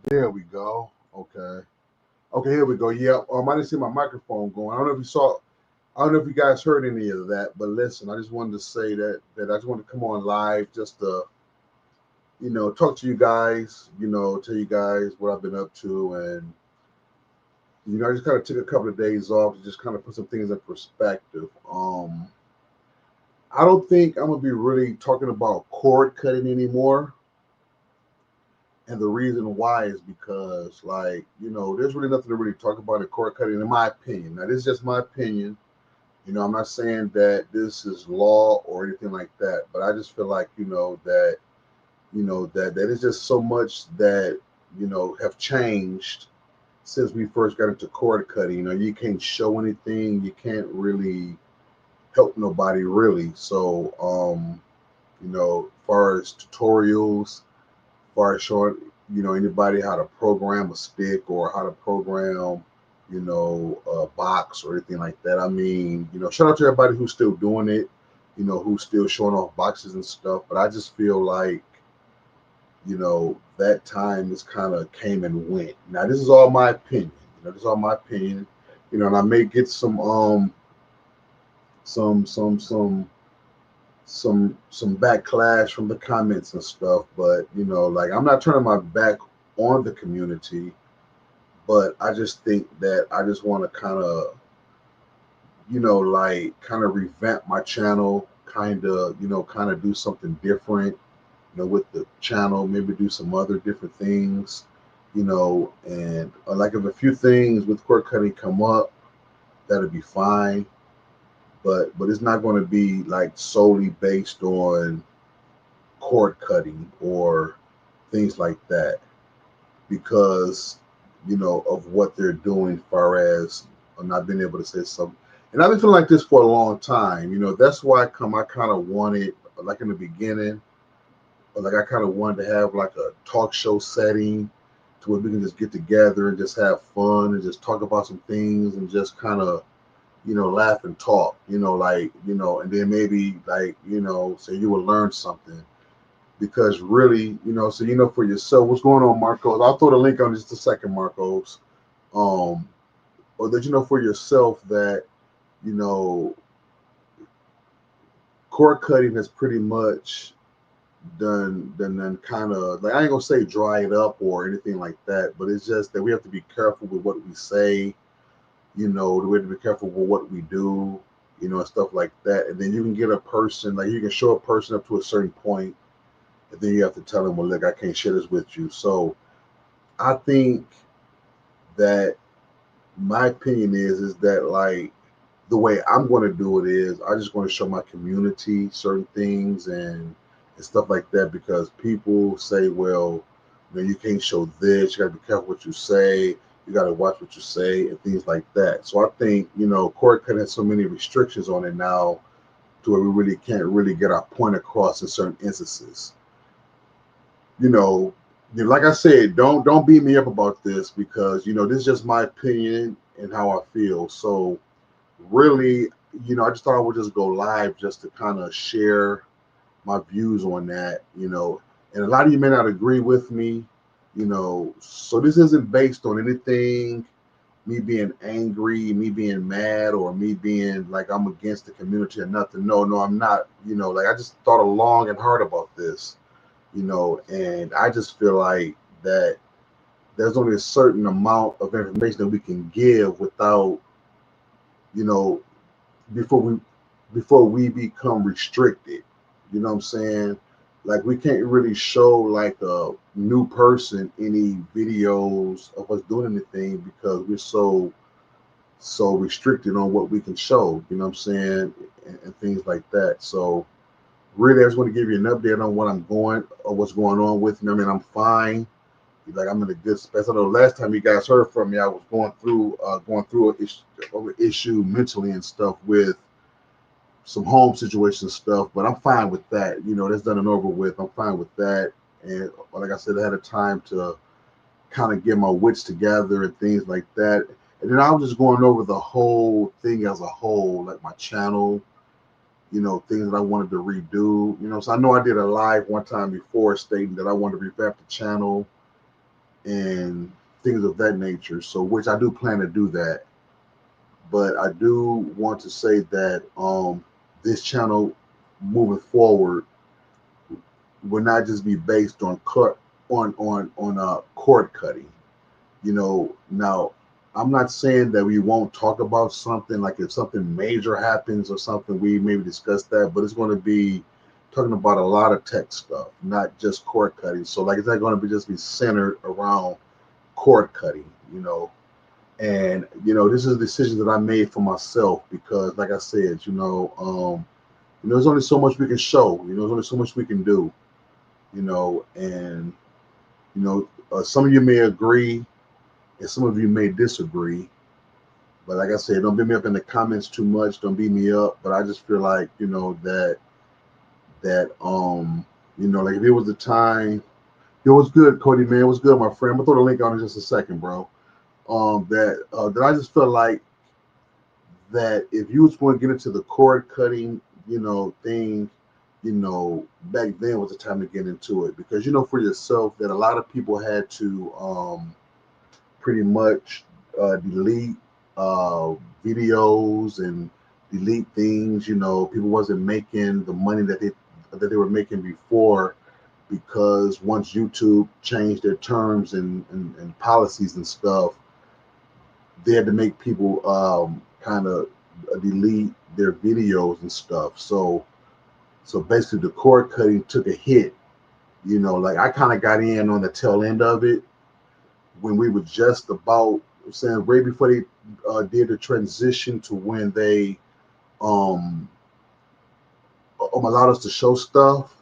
There we go. Okay. Okay, here we go. Yeah. I didn't see my microphone going. I don't know if you saw. I don't know if you guys heard any of that, but listen, I just wanted to say that I just want to come on live just to talk to you guys. Tell you guys what I've been up to, and I just kind of took a couple of days off to just kind of put some things in perspective. I don't think I'm gonna be really talking about cord cutting anymore. And the reason why is because, like, there's really nothing to really talk about in cord cutting, in my opinion. Now, this is just my opinion. I'm not saying that this is law or anything like that, but I just feel like, that it's just so much that, have changed since we first got into cord cutting. You can't show anything, you can't really help nobody really. So, as far as tutorials, far as showing anybody how to program a stick or how to program a box or anything like that. I mean, shout out to everybody who's still doing it, who's still showing off boxes and stuff. But I just feel like that time is kind of came and went. Now this is all my opinion. This is all my opinion. And I may get some some some some backlash from the comments and stuff, but like, I'm not turning my back on the community, but I just think that I just want to kind of like kind of revamp my channel, kind of do something different, with the channel, maybe do some other different things, and like if a few things with cord cutting come up, that'll be fine, but it's not going to be like solely based on cord cutting or things like that, because of what they're doing as far as not being able to say something. And I've been feeling like this for a long time. That's why I kind of wanted, like in the beginning, like I kind of wanted to have like a talk show setting to where we can just get together and just have fun and just talk about some things and just kind of laugh and talk, like, and then maybe like, so you will learn something, because really, so for yourself, what's going on, Marcos? I'll throw the link on just a second, Marcos. Um, or that for yourself that you know cord cutting has pretty much done kind of, like, I ain't gonna say dry it up or anything like that, but it's just that we have to be careful with what we say. We have to be careful with what we do. And stuff like that. And then you can get a person, like you can show a person up to a certain point, and then you have to tell them, well, look, I can't share this with you. So I think that my opinion is that, like, the way I'm going to do it is I just going to show my community certain things and stuff like that, because people say, well, you can't show this, you got to be careful what you say, you got to watch what you say and things like that. So I think cord cutting has so many restrictions on it now to where we really can't really get our point across in certain instances. you know, like I said, don't beat me up about this, because this is just my opinion and how I feel. So really, I just thought I would just go live just to kind of share my views on that. And a lot of you may not agree with me. So this isn't based on anything, me being angry, me being mad, or me being like I'm against the community or nothing. No, no, I'm not. Like, I just thought long and hard about this, and I just feel like that there's only a certain amount of information that we can give without, you know, before we become restricted. You know what I'm saying? Like, we can't really show like a new person any videos of us doing anything, because we're so restricted on what we can show. You know what I'm saying? And things like that. So really, I just want to give you an update on what I'm going or what's going on with me. I mean, I'm fine. Like, I'm in a good space. I know last time you guys heard from me, I was going through an issue mentally and stuff with some home situation stuff, but I'm fine with that. That's done and over with. I'm fine with that. And like I said, I had a time to kind of get my wits together and things like that. And then I was just going over the whole thing as a whole, like my channel, things that I wanted to redo. So I know I did a live one time before stating that I wanted to revamp the channel, and things of that nature. So, which I do plan to do that, but I do want to say that this channel moving forward will not just be based on cord cutting. Now I'm not saying that we won't talk about something like if something major happens or something, we maybe discuss that, but it's going to be talking about a lot of tech stuff, not just cord cutting. So like it's not going to be just be centered around cord cutting, and this is a decision that I made for myself because like I said, there's only so much we can show, there's only so much we can do, and some of you may agree and some of you may disagree. But like I said, don't beat me up in the comments too much. Don't beat me up. But I just feel like, like if it was the time, it was good, Cody, man. It was good, my friend. I'm gonna throw the link on in just a second, bro. That I just felt like that if you was going to get into the cord cutting, thing, back then was the time to get into it because for yourself that a lot of people had to pretty much delete videos and delete things. People wasn't making the money that they were making before because once YouTube changed their terms and policies and stuff, they had to make people kind of delete their videos and stuff. So basically, the cord cutting took a hit. Like I kind of got in on the tail end of it when we were just about saying right before they did the transition to when they um, allowed us to show stuff.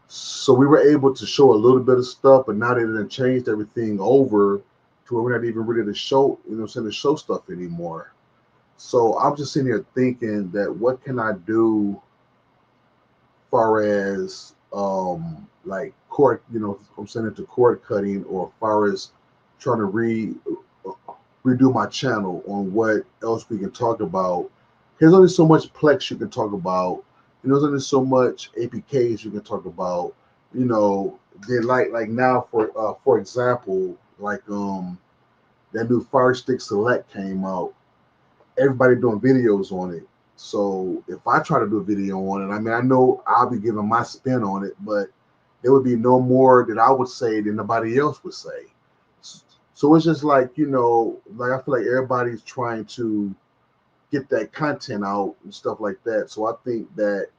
So we were able to show a little bit of stuff, but now they done changed everything over to where we're not even ready to show, to show stuff anymore. So I'm just sitting here thinking that what can I do far as like cord, I'm saying it to cord cutting or far as trying to redo my channel on what else we can talk about. There's only so much Plex you can talk about. There's only so much APKs you can talk about. They like now for example, like that new Fire Stick Select came out. Everybody doing videos on it. So if I try to do a video on it, I mean I know I'll be giving my spin on it, but there would be no more that I would say than nobody else would say. So it's just like, like I feel like everybody's trying to get that content out and stuff like that. So I think that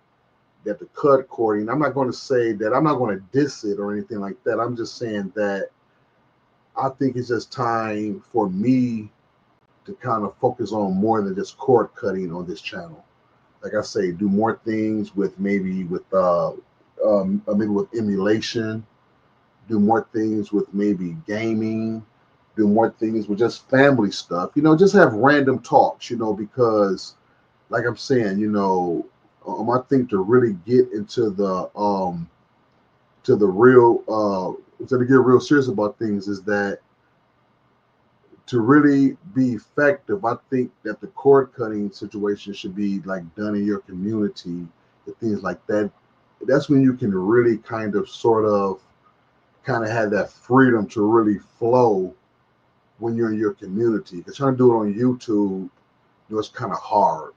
the cut cording, I'm not going to say that I'm not going to diss it or anything like that. I'm just saying that I think it's just time for me to kind of focus on more than just cord cutting on this channel. Like I say, do more things with maybe with emulation, do more things with maybe gaming, do more things with just family stuff. Just have random talks. Because like I'm saying, I think to really get into the to the real to get real serious about things is that to really be effective, I think that the cord cutting situation should be like done in your community and things like that. That's when you can really kind of have that freedom to really flow when you're in your community. Because trying to do it on YouTube, it's kind of hard.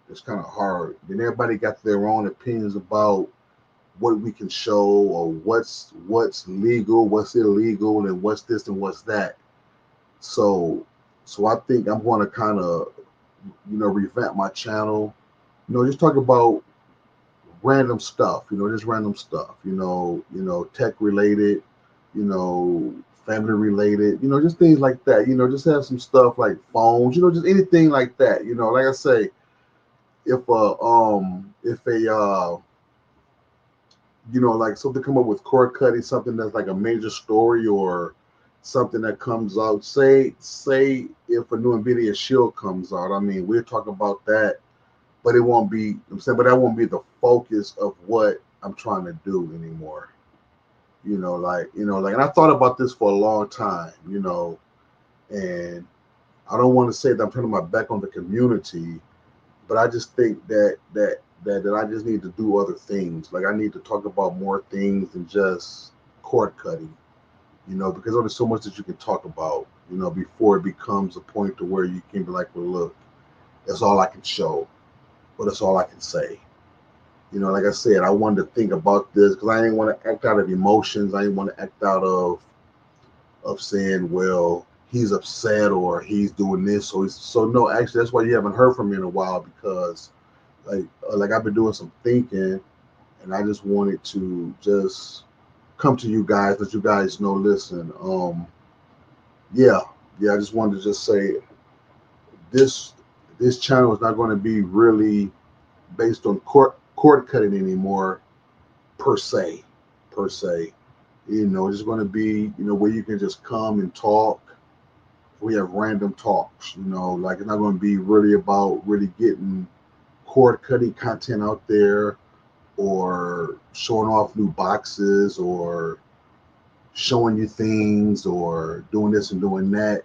It's kind of hard. Then everybody got their own opinions about what we can show or what's legal, what's illegal, and what's this and what's that. So I think I'm going to kind of revamp my channel. Just talk about random stuff. Just random stuff. Tech related. Family related. Just things like that. Just have some stuff like phones. Just anything like that. Like I say, if a like something come up with cord cutting, something that's like a major story or something that comes out. Say if a new Nvidia Shield comes out, I mean we'll talk about that, but it won't be. I'm saying, but that won't be the focus of what I'm trying to do anymore. And I thought about this for a long time. And I don't want to say that I'm turning my back on the community, but I just think that I just need to do other things. Like I need to talk about more things than just cord cutting. because there's only so much that you can talk about, before it becomes a point to where you can be like, well, look, that's all I can show, but that's all I can say. Like I said, I wanted to think about this because I didn't want to act out of emotions. I didn't want to act out of saying, well, he's upset or he's doing this. So no, actually, that's why you haven't heard from me in a while, because like I've been doing some thinking, and I just wanted to just come to you guys, let you guys know. Listen, yeah, yeah. I just wanted to just say this this channel is not going to be really based on cord cutting anymore, per se, per se. It's going to be, where you can just come and talk. We have random talks, like it's not going to be really about really getting cord cutting content out there, or showing off new boxes, or showing you things, or doing this and doing that.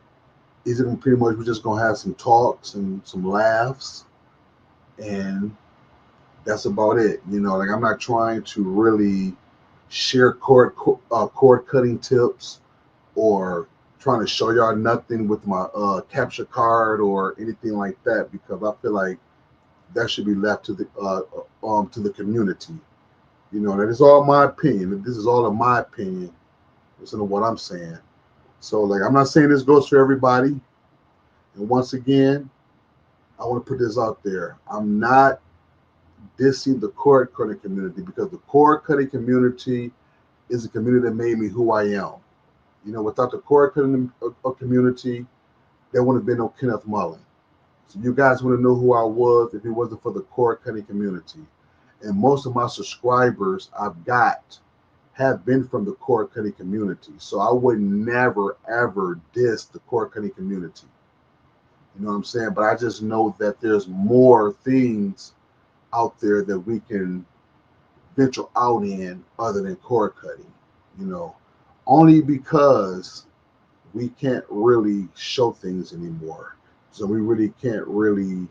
It's going to pretty much, we're just going to have some talks and some laughs, and that's about it. Like I'm not trying to really share cord cutting tips, or trying to show y'all nothing with my capture card or anything like that, because I feel like that should be left to the community. That is all my opinion. This is all of my opinion. Listen to what I'm saying. So, like, I'm not saying this goes for everybody. And once again, I want to put this out there. I'm not dissing the cord cutting community, because the cord cutting community is a community that made me who I am. Without the cord cutting community, there wouldn't have been no Kenneth Mullen. So you guys wouldn't know who I was if it wasn't for the cord cutting community. And most of my subscribers I've got have been from the cord cutting community. So I would never, ever diss the cord cutting community. You know what I'm saying? But I just know that there's more things out there that we can venture out in other than cord cutting, you know, only because we can't really show things anymore. So we really can't really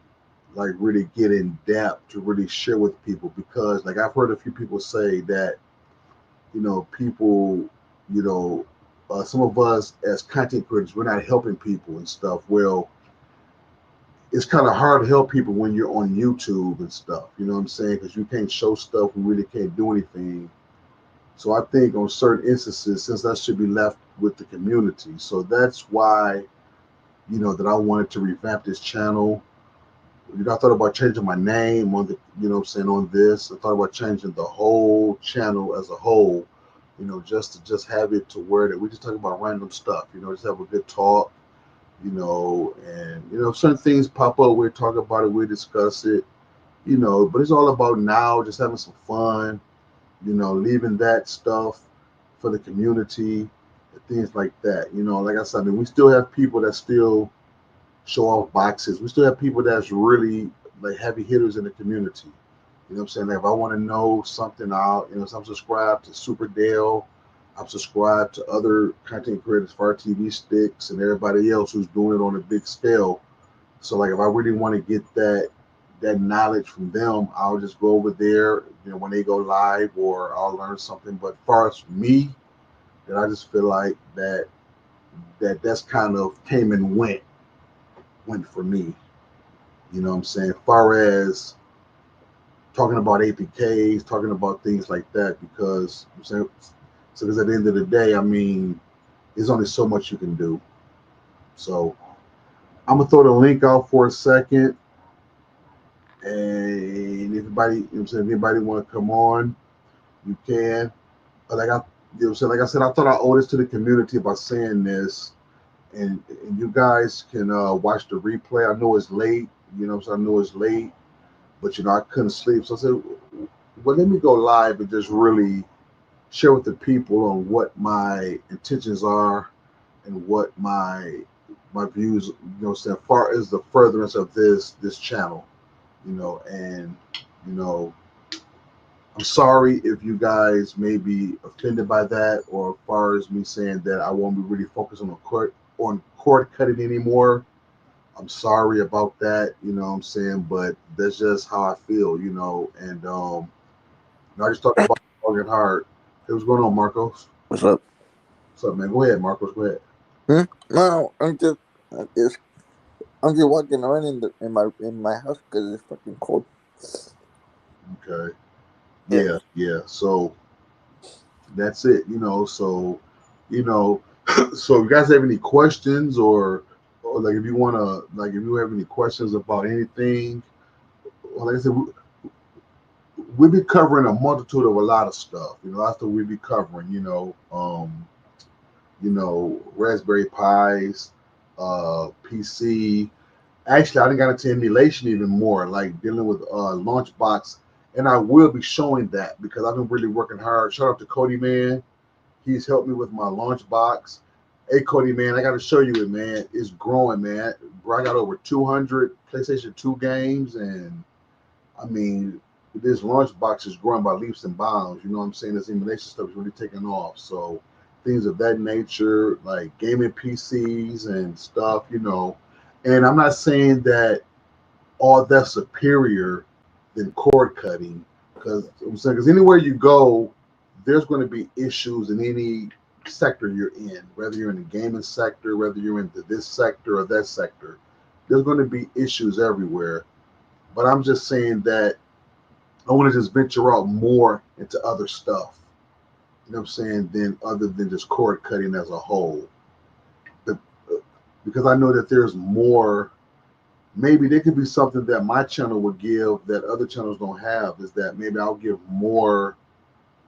really get in depth to really share with people, because like I've heard a few people say that, people, you know, some of us as content creators, we're not helping people and stuff. Well, it's kind of hard to help people when you're on YouTube and stuff. You know what I'm saying? Because you can't show stuff, we really can't do anything. So I think on certain instances, since that should be left with the community. So that's why, that I wanted to revamp this channel. I thought about changing my name on the, what I'm saying, on this. I thought about changing the whole channel as a whole, just to just have it to where that we just talk about random stuff, just have a good talk, and certain things pop up, we talk about it, we discuss it, but it's all about now just having some fun, leaving that stuff for the community and things like that. Like I said, I mean, we still have people that still show off boxes. We still have people that's really like heavy hitters in the community. You know what I'm saying? Like if I want to know something out, so I'm subscribed to Super Dale, I'm subscribed to other content creators, Fire TV Sticks, and everybody else who's doing it on a big scale. So like if I really want to get that knowledge from them, I'll just go over there, when they go live, or I'll learn something. But as far as me, then I just feel like that's kind of came and went for me. You know what I'm saying? As far as talking about APKs, talking about things like that, because I'm saying, so because at the end of the day, I mean, there's only so much you can do. So I'm gonna throw the link out for a second, and everybody, if anybody want to come on, you can. But like like I said, I thought I owe this to the community by saying this, and you guys can watch the replay. I know it's late, so I know it's late, but I couldn't sleep, so I said, well, let me go live and just really share with the people on what my intentions are and what my views, as far as the furtherance of this channel, and you know, I'm sorry if you guys may be offended by that, or as far as me saying that I won't be really focused on cord cutting anymore. I'm sorry about that, what I'm saying, but that's just how I feel, and I just talked about Morgan Hart. Hey, what's going on, Marcos? What's up? What's up, man? Go ahead, Marcos. Go ahead. No, I'm just, I'm just walking around in my house because it's fucking cold. Okay. Yeah. Yeah. So that's it. You know, so if you guys have any questions or like if you wanna like if you have any questions about anything, well, like I said, we'll be covering a multitude of a lot of stuff. Lots of we'll be covering. Raspberry Pis, PC. Actually, I didn't got into emulation even more, like dealing with Launchbox, and I will be showing that because I've been really working hard. Shout out to Cody, man. He's helped me with my Launchbox. Hey, Cody, man, I got to show you it, man. It's growing, man. Bro, I got over 200 PlayStation 2 games, and I mean, this Launchbox is growing by leaps and bounds. You know what I'm saying? This emulation stuff is really taking off. So things of that nature, like gaming PCs and stuff, And I'm not saying that all that's superior than cord cutting, because I'm saying because anywhere you go, there's going to be issues in any sector you're in, whether you're in the gaming sector, whether you're into this sector or that sector. There's going to be issues everywhere. But I'm just saying that I want to just venture out more into other stuff. You know what I'm saying? Than other than just cord cutting as a whole. But, because I know that there's more. Maybe there could be something that my channel would give that other channels don't have. Is that maybe I'll give more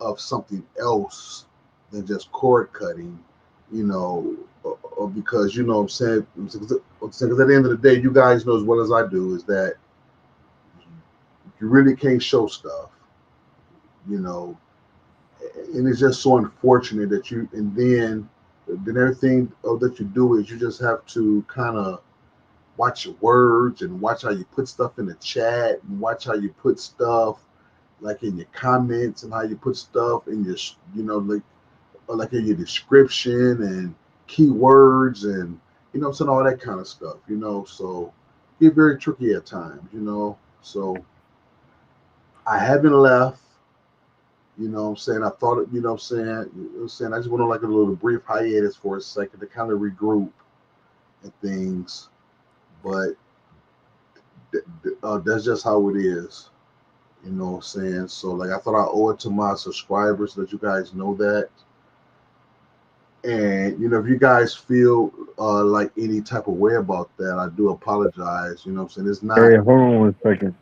of something else than just cord cutting. You know, because what I'm saying. Because at the end of the day, you guys know as well as I do is that you really can't show stuff. You know, and it's just so unfortunate that then everything that you do is you just have to kind of watch your words and watch how you put stuff in the chat and watch how you put stuff like in your comments and how you put stuff in your like in your description and keywords and saying all that kind of stuff. So get very tricky at times. So I haven't left. What I'm saying? I thought it, what I'm saying? I just went on like a little brief hiatus for a second to kind of regroup and things. But that's just how it is. You know what I'm saying? So like I thought I owe it to my subscribers so that you guys know that. And if you guys feel like any type of way about that, I do apologize. You know what I'm saying? It's not Hey, hold on 1 second.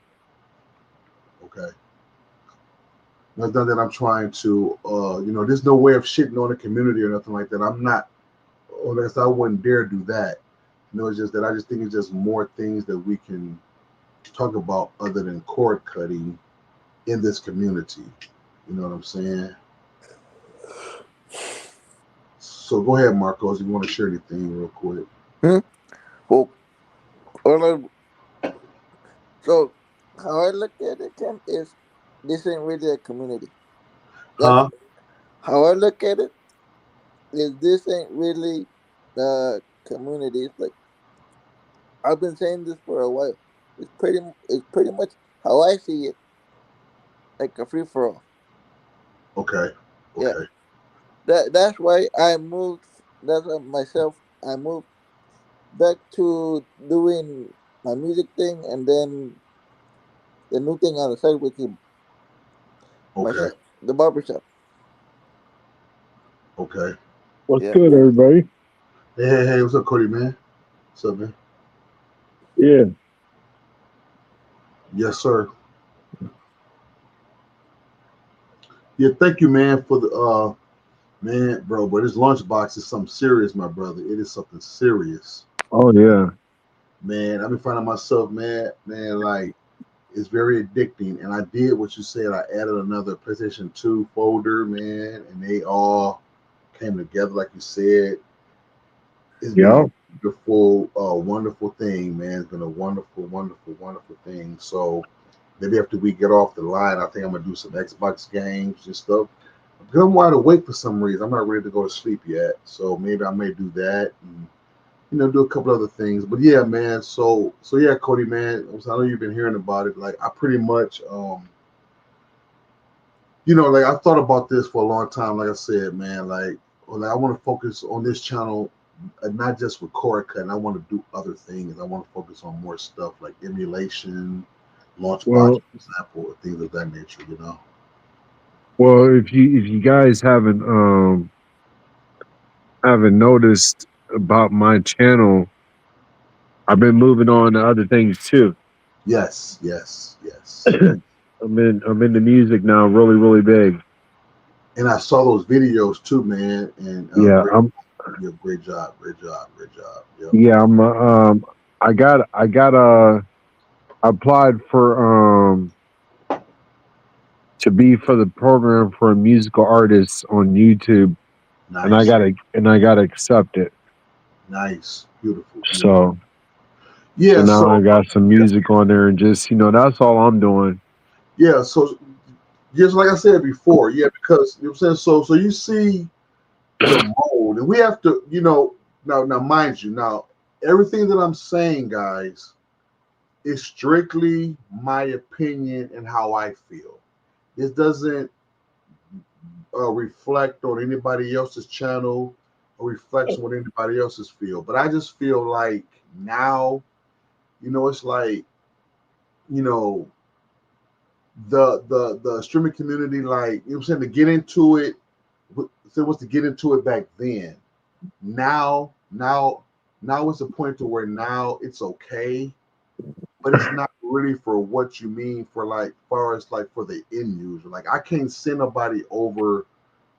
okay. It's not that I'm trying to there's no way of shitting on the community or nothing like that. I'm not or like I said, I wouldn't dare do that. It's just that I just think it's just more things that we can talk about other than cord cutting in this community. You know what I'm saying? So go ahead, Marcos, if you want to share anything real quick. Hmm? Well, well, so how I look at it, Ken, is this ain't really a community. That's Huh? how I look at it. Is this ain't really a community? It's like I've been saying this for a while. It's pretty much how I see it, like a free for all. Okay. Yeah, Okay. that's why I moved. That's why myself. I moved back to doing my music thing, and then the new thing on the side, which is my Okay. shop, the barber shop. Okay. What's Yeah. good, everybody? Hey, what's up, Cody, man? What's up, man? Yeah. Yes, sir. Yeah, thank you, man, for the man, bro. But this lunchbox is something serious, my brother. It is something serious. Oh, yeah. Man, I've been finding myself, man, like it's very addicting. And I did what you said. I added another PlayStation 2 folder, man, and they all came together like you said. It's been a Yeah. wonderful, wonderful thing, man. It's been a wonderful, wonderful, wonderful thing. So maybe after we get off the line, I think I'm gonna do some Xbox games and stuff. Because I'm wide awake for some reason. I'm not ready to go to sleep yet. So maybe I may do that and do a couple other things. But yeah, man. So yeah, Cody, man. I know you've been hearing about it. Like I pretty much like I thought about this for a long time. Like I said, man, like like I want to focus on this channel, not just with cord cutting. I want to do other things. I want to focus on more stuff like emulation, launch box, Well, for example, or things of that nature. You know. well, if you guys haven't noticed about my channel, I've been moving on to other things too. Yes, yes, yes. I'm into music now, really, really big. And I saw those videos too, man. And Yeah, great, I'm yeah, great job, great job, great job. Yep. yeah, I applied for to be for the program for musical artists on YouTube, and Nice, I got accepted. nice, beautiful, beautiful. So so Yeah. now I So got some music on there, and just that's all I'm doing. yeah. So just like I said before, yeah, because you know what I'm saying. So you see the mold, and we have to, now mind you, now everything that I'm saying, guys, is strictly my opinion and how I feel. This doesn't reflect on anybody else's channel or reflects on what anybody else's feel. But I just feel like now, it's like, you know, the streaming community, like, you know what I'm saying, to get into it, so it was to get into it back then. Now it's a point to where now it's okay, but it's not really for what you mean for, like, far as like for the end user. Like, I can't send nobody over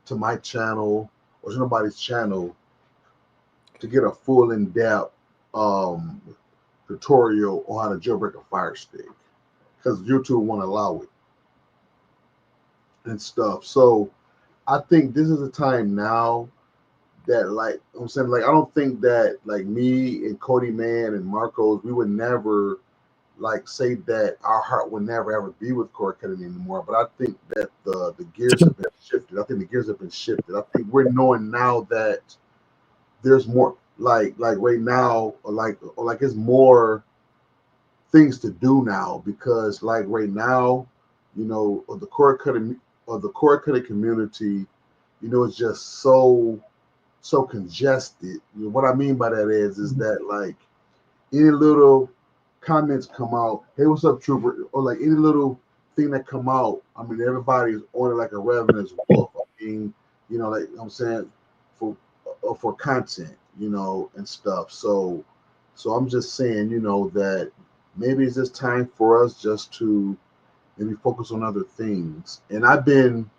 to my channel or to nobody's channel to get a full in-depth um tutorial on how to jailbreak a Fire Stick because YouTube won't allow it and stuff. So I think this is a time now that, like I'm saying, like, I don't think that, like, me and Cody Man and Marcos, we would never, like, say that our heart would never ever be with cord cutting anymore. But I think that the gears have been shifted. I think the gears have been shifted. I think we're knowing now that there's more, like right now, or like it's more things to do now, because like right now, of the cord cutting community, it's just so congested. What I mean by that is that, like, any little comments come out, hey, what's up, trooper, or like any little thing that come out, I mean, everybody's on it like a ravenous wolf. I mean, like I'm saying, for for content, and stuff. So I'm just saying, that maybe it's just time for us just to maybe focus on other things. And I've been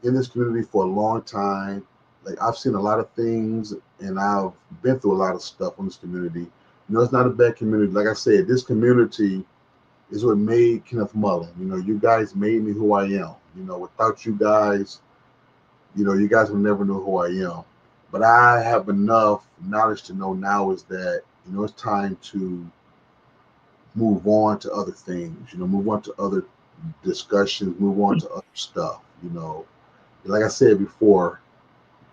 in this community for a long time. Like, I've seen a lot of things, and I've been through a lot of stuff in this community. It's not a bad community. Like I said, this community is what made Kenneth Mullen. You guys made me who I am. Without you guys, you guys would never know who I am. But I have enough knowledge to know now is that, it's time to move on to other things, move on to other discussions, move on to other stuff. Like I said before,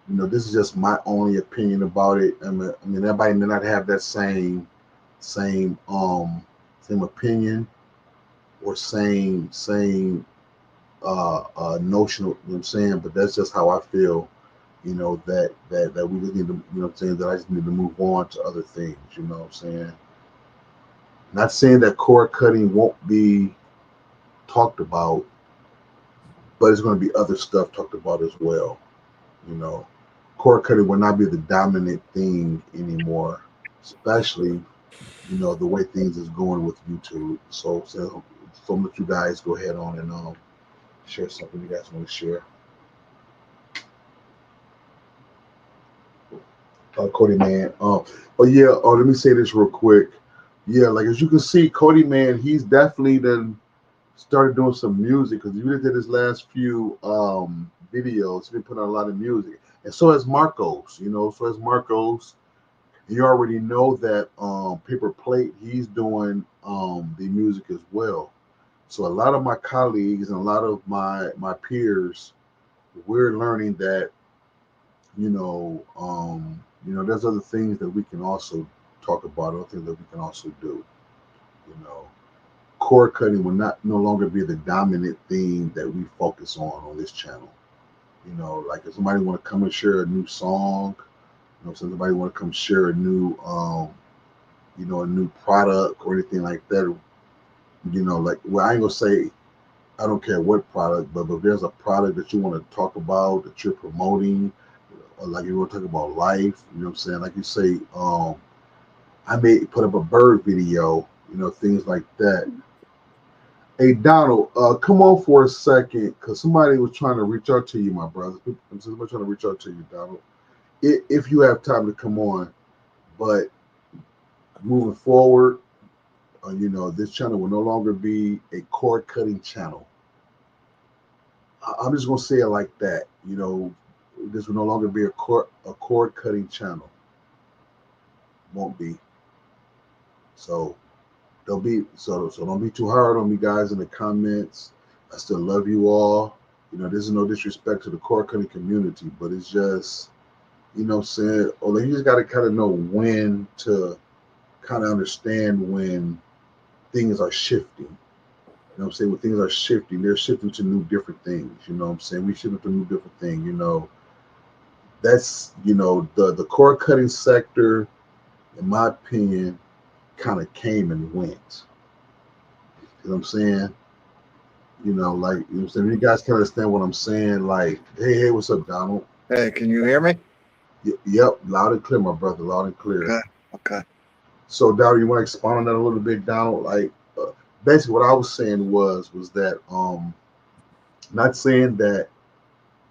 this is just my only opinion about it. I mean, everybody may not have that same opinion or same notion. You know what I'm saying? But that's just how I feel. That we just need to, what I'm saying, that I just need to move on to other things. You know what I'm saying? Not saying that cord cutting won't be talked about, but it's going to be other stuff talked about as well. You know, cord cutting will not be the dominant thing anymore, especially, the way things is going with YouTube. So I'm let you guys go ahead on and share something you guys want to share. Cody Man. But yeah. Let me say this real quick. Yeah, like, as you can see, Cody Man, he's definitely then started doing some music, because if you looked at his last few videos, he's been putting out a lot of music, and so has Marcos. So has Marcos. You already know that Paper Plate, he's doing the music as well. So a lot of my colleagues and a lot of my peers, we're learning that, there's other things that we can also talk about, other things that we can also do. You know, cord cutting will not no longer be the dominant thing that we focus on this channel. You know, like if somebody want to come and share a new song, you know, if somebody want to come share a new, you know, a new product or anything like that, you know, like, well, I ain't gonna say I don't care what product, but if there's a product that you want to talk about that you're promoting, or like you want to talk about life, you know what I'm saying? Like you say, I may put up a bird video, you know, things like that. Hey Donald, come on for a second, cause somebody was trying to reach out to you, my brother. Somebody trying to reach out to you, Donald. If you have time to come on, but moving forward, you know, this channel will no longer be a cord cutting channel. I'm just gonna say it like that. You know, this will no longer be a cord cutting channel. Won't be. So don't be too hard on me, guys, in the comments. I still love you all. You know, this is no disrespect to the cord cutting community, but it's just, you know, saying, oh, like, you just got to kind of know when to kind of understand when things are shifting. You know what I'm saying? When things are shifting, they're shifting to new different things. You know what I'm saying? We shifting to new different thing. You know, that's, you know, the cord cutting sector, in my opinion, kind of came and went. You know what I'm saying? You know, like, you know what I'm saying? You guys can understand what I'm saying. Like, hey, what's up, Donald? Hey, can you hear me? Yep, loud and clear, my brother, loud and clear. Okay. Okay. So, Donald, you want to expand on that a little bit, Donald? Like, basically, what I was saying was that not saying that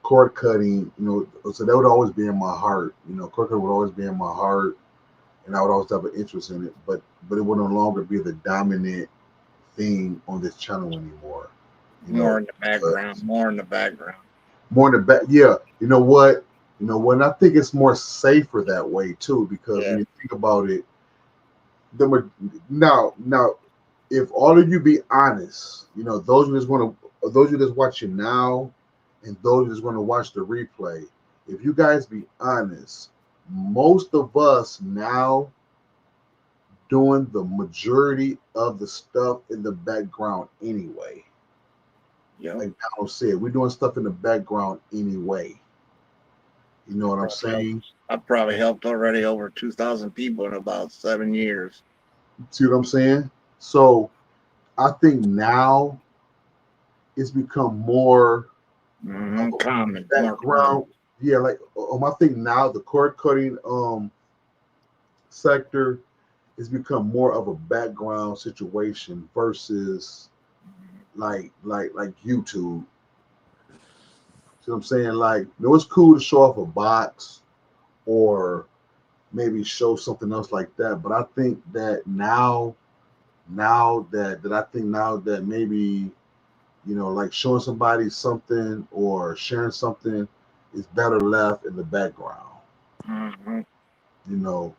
cord cutting, you know, so that would always be in my heart. You know, cord cutting would always be in my heart, and I would always have an interest in it. But it would no longer be the dominant thing on this channel anymore. You More know, in the background. More in the background. more in the back. Yeah, you know what? You know what? And I think it's more safer that way too, because when Yeah. you think about it, now, if all of you be honest, you know, those who just watching now, and those who's going to watch the replay, if you guys be honest, most of us now doing the majority of the stuff in the background anyway. Yeah. Like Donald said, we're doing stuff in the background anyway. You know what I'm saying? I've probably helped already over 2,000 people in about 7 years. See what I'm saying? So I think now it's become more of a Common. More background. common. Yeah, like I think now the cord cutting sector has become more of a background situation versus like YouTube. See what I'm saying? Like, you know, it's cool to show off a box or maybe show something else like that. But I think that now that maybe, you know, like showing somebody something or sharing something is better left in the background. Mm-hmm. You know,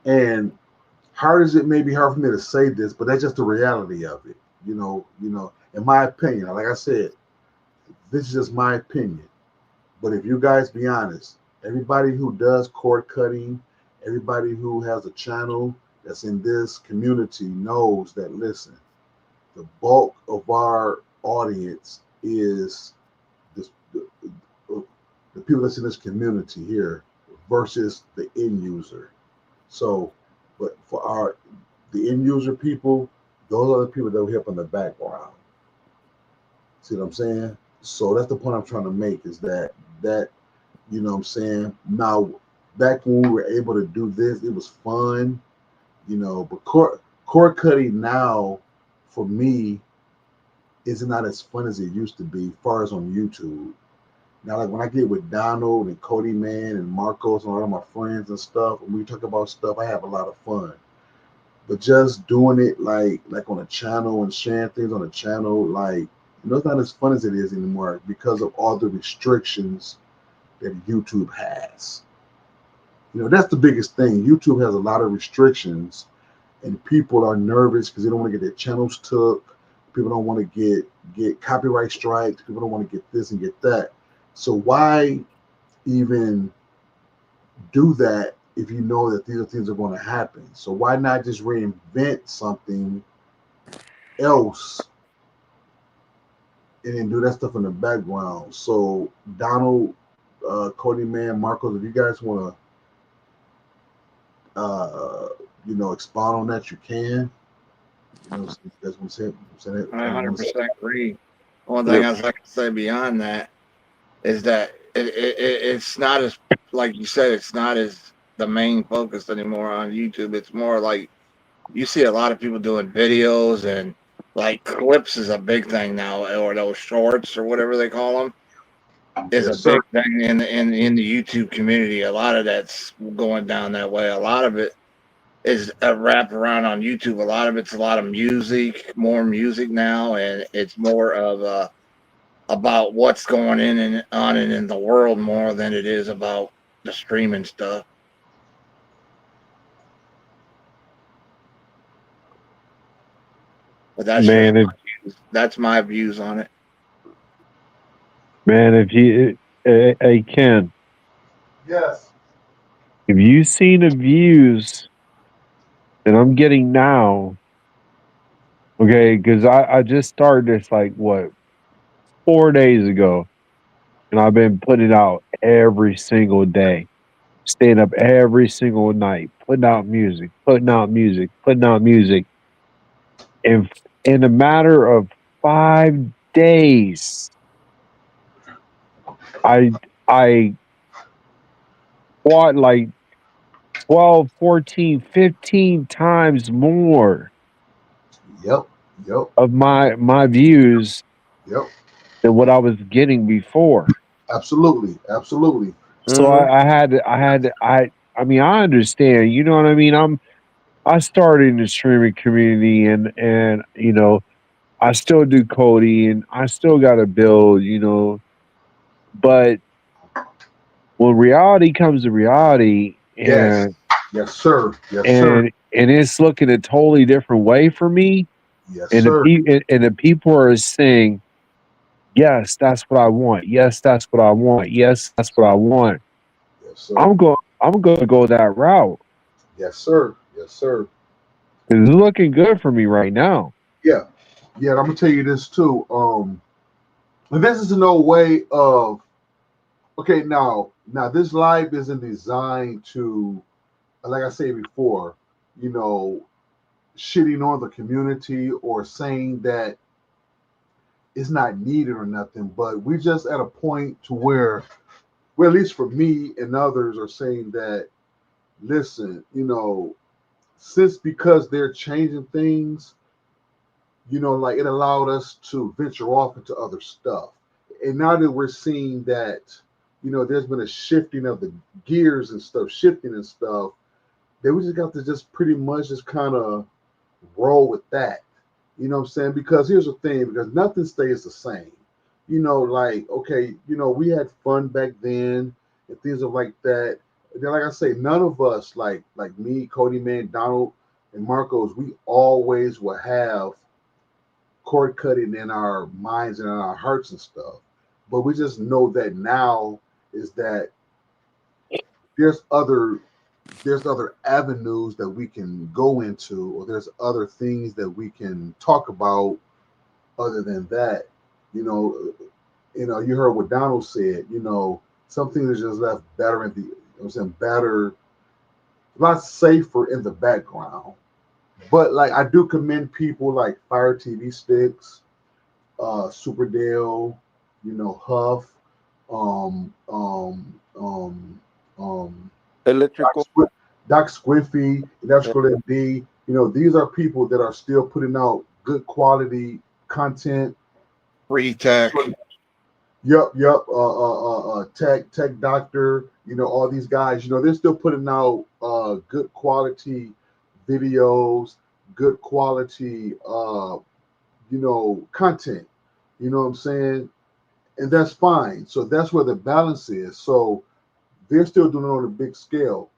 and hard as it may be hard for me to say this, but that's just the reality of it. In my opinion, like I said, this is just my opinion. But if you guys be honest, everybody who does cord cutting, everybody who has a channel that's in this community knows that, listen, the bulk of our audience is this, the people that's in this community here versus the end user. So, but for the end user people, those are the people that we help in the background. See what I'm saying? So that's the point I'm trying to make, is that you know what I'm saying? Now, back when we were able to do this, it was fun, you know, but cord cutting now for me is not as fun as it used to be, as far as on YouTube. Now, like when I get with Donald and Cody Man and Marcos and all of my friends and stuff, when we talk about stuff, I have a lot of fun. But just doing it like on a channel and sharing things on a channel, like, you know, it's not as fun as it is anymore because of all the restrictions that YouTube has. You know, that's the biggest thing. YouTube has a lot of restrictions, and people are nervous because they don't want to get their channels took. People don't want to get copyright strikes. People don't want to get this and get that. So why even do that if you know that these things are going to happen? So why not just reinvent something else and then do that stuff in the background. So Donald, Cody, man, Marcos, if you guys want to, expound on that, you can. That's what I'm saying. I 100% agree. One Yep. thing I can say beyond that is that it's not as, like you said, it's not as the main focus anymore on YouTube. It's more like you see a lot of people doing videos, and like clips is a big thing now, or those shorts or whatever they call them is a Yes, sir. big thing in the YouTube community. A lot of that's going down that way. A lot of it is wrapped around on YouTube. A lot of it's a lot of music, more music now, and it's more of about what's going in and on and in the world more than it is about the streaming stuff. But that's just Man, that's my views on it. if you, hey Ken, Yes. if you seen the views that I'm getting now, okay, because I just started this like what 4 days ago, and I've been putting it out every single day, staying up every single night, putting out music, putting out music, putting out music, and in a matter of 5 days, I bought like 12, 14, 15 times more Yep. Yep. of my views Yep. than what I was getting before. Absolutely. Absolutely. So I mean, I understand, you know what I mean? I started in the streaming community, and I still do Cody, and I still gotta build, but when reality comes to reality, Yes. and Yes, sir. Yes, sir. and it's looking a totally different way for me, Yes, and sir. the people are saying, yes, that's what I want. Yes, that's what I want. Yes, that's what I want. Yes, sir. I'm going to go that route. Yes, sir. Yes, sir. It's looking good for me right now. Yeah. Yeah, and I'm gonna tell you this too. And this is no way of okay, now this live isn't designed to, like I said before, you know, shitting on the community or saying that it's not needed or nothing, but we're just at a point to where, well, at least for me and others are saying that, listen, since because they're changing things, like it allowed us to venture off into other stuff. And now that we're seeing that, there's been a shifting of the gears and stuff, shifting and stuff, then we just got to just pretty much just kind of roll with that. You know what I'm saying? Because here's the thing, because nothing stays the same. Like, okay, we had fun back then and things like that. And then, like I say, none of us, like me, Cody, man, Donald, and Marcos, we always will have cord cutting in our minds and in our hearts and stuff. But we just know that now is that there's other avenues that we can go into, or there's other things that we can talk about other than that. You heard what Donald said, some things are just left better in the, I'm saying, better, a lot safer in the background. But like I do commend people like Fire TV Sticks, Superdale, Huff, um, um, um, Electrical. Doc Squiffy, Yeah. Electrical MD. These are people that are still putting out good quality content. Free tech. Yup. Tech Doctor. All these guys. They're still putting out good quality videos, good quality content. You know what I'm saying? And that's fine. So that's where the balance is. So they're still doing it on a big scale,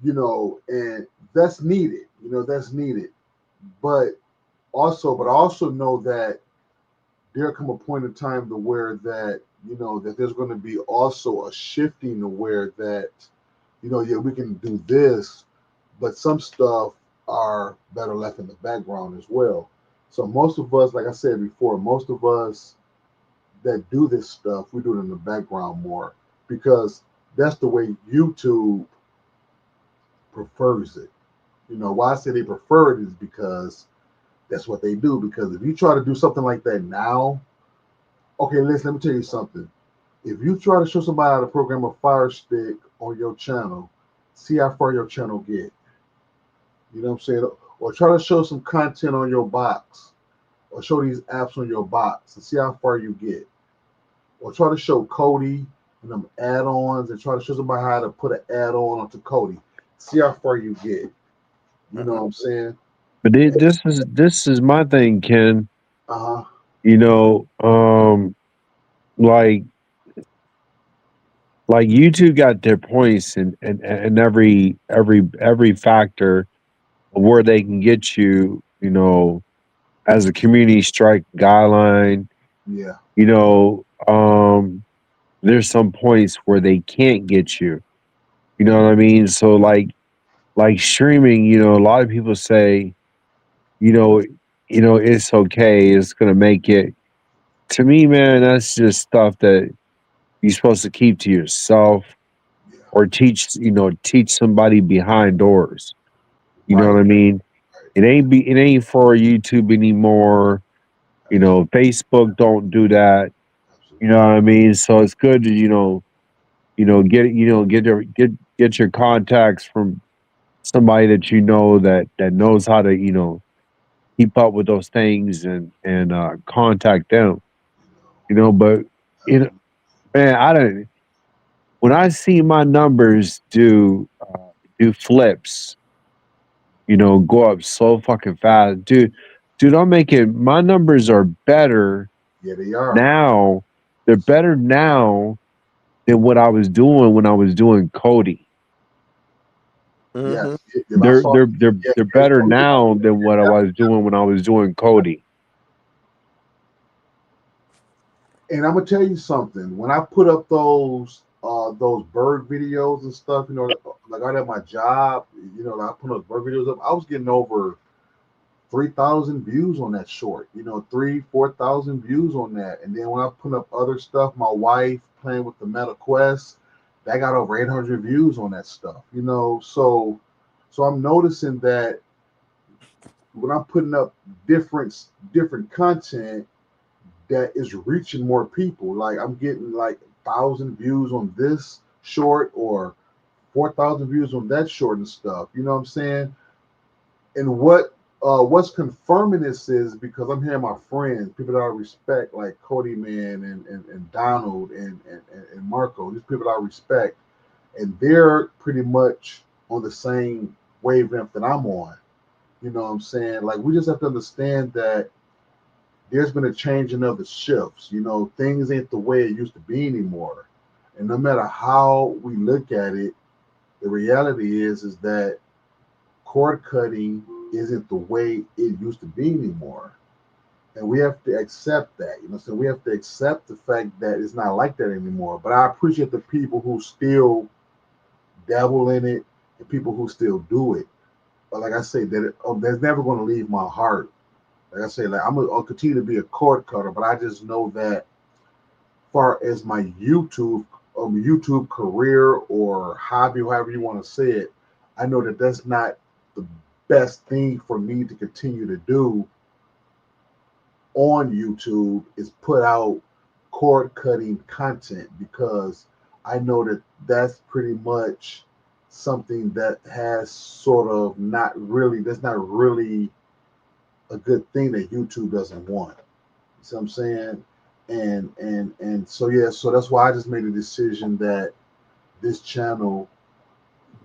and that's needed. That's needed. But I also know that there come a point in time to where that, that there's going to be also a shifting to where that, yeah, we can do this, but some stuff are better left in the background as well. So most of us, like I said before, most of us that do this stuff, we do it in the background more because that's the way YouTube prefers it. You know, why I say they prefer it is because that's what they do. Because if you try to do something like that now, okay, listen, let me tell you something. If you try to show somebody how to program a Fire Stick on your channel, see how far your channel get. You know what I'm saying? Or try to show some content on your box, or show these apps on your box and see how far you get. Or try to show Kodi and them add-ons and try to show somebody how to put an add-on onto Kodi. See how far you get. You know what I'm saying? But this is my thing, Ken. Uh-huh. You know, like YouTube got their points and every factor of where they can get you. You know, as a community strike guideline. Yeah. You know, there's some points where they can't get you. You know what I mean? So like streaming, a lot of people say, you know, it's okay, it's gonna make it. To me, man, that's just stuff that you're supposed to keep to yourself Yeah. or teach somebody behind doors. You know Right. what I mean? Right. It ain't for YouTube anymore. Facebook don't do that. You Absolutely. know what I mean? So it's good to, get your contacts from somebody that that knows how to, keep up with those things and contact them. But you know, Absolutely. man, I don't. When I see my numbers do flips, go up so fucking fast, dude. I'm making my numbers are better Yeah, they are. now. They're better now than what I was doing when I was doing Cody. Mm-hmm. Yes. Yeah, I They're saw. they're they're Yeah, they're it's better posted on now than what I there. was doing when I was doing Cody. And I'm gonna tell you something. When I put up those bird videos and stuff, like I at my job, I put those bird videos up. I was getting over 3,000 views on that short. 3, 4,000 views on that. And then when I put up other stuff, my wife playing with the Meta Quest, that got over 800 views on that stuff. So I'm noticing that when I'm putting up different content that is reaching more people. Like I'm getting like 1,000 views on this short or 4,000 views on that short and stuff. You know what I'm saying? And what's confirming this is because I'm hearing my friends, people that I respect, like Cody Man and Donald and Marco, these people that I respect, and they're pretty much on the same wavelength that I'm on. You know what I'm saying? Like we just have to understand that there's been a changing of the shifts. Things ain't the way it used to be anymore. And no matter how we look at it, the reality is that cord cutting isn't the way it used to be anymore. And we have to accept that. So we have to accept the fact that it's not like that anymore. But I appreciate the people who still dabble in it and people who still do it. But like I say, that's never going to leave my heart. Like I say, like I'll continue to be a cord cutter, but I just know that far as my YouTube career or hobby, however you want to say it, I know that that's not the best thing for me to continue to do on YouTube is put out cord cutting content because I know that that's pretty much something that has sort of that's not really a good thing that YouTube doesn't want. You see what I'm saying? And so yeah, so that's why I just made a decision that this channel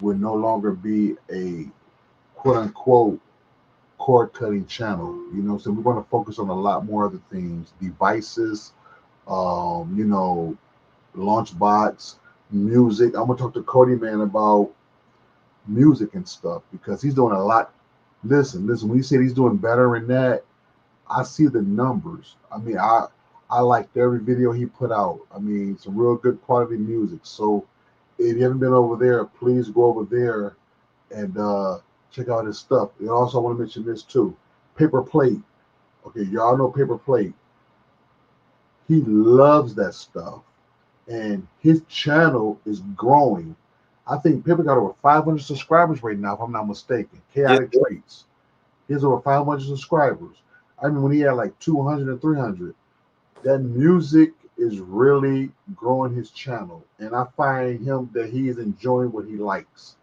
would no longer be a quote unquote cord cutting channel. So we're going to focus on a lot more other things, devices, um, you know, launch bots, music. I'm gonna talk to Cody Man about music and stuff because he's doing a lot. Listen, when he said he's doing better in that, I see the numbers. I mean, I liked every video he put out. I mean, some real good quality music. So if you haven't been over there, please go over there and check out his stuff. And also, I want to mention this too: Paper Plate. Okay, y'all know Paper Plate. He loves that stuff, and his channel is growing. I think Paper got over 500 subscribers right now, if I'm not mistaken. Chaotic Treats. He has over 500 subscribers. I mean, when he had like 200 and 300, that music is really growing his channel, and I find him that he is enjoying what he likes.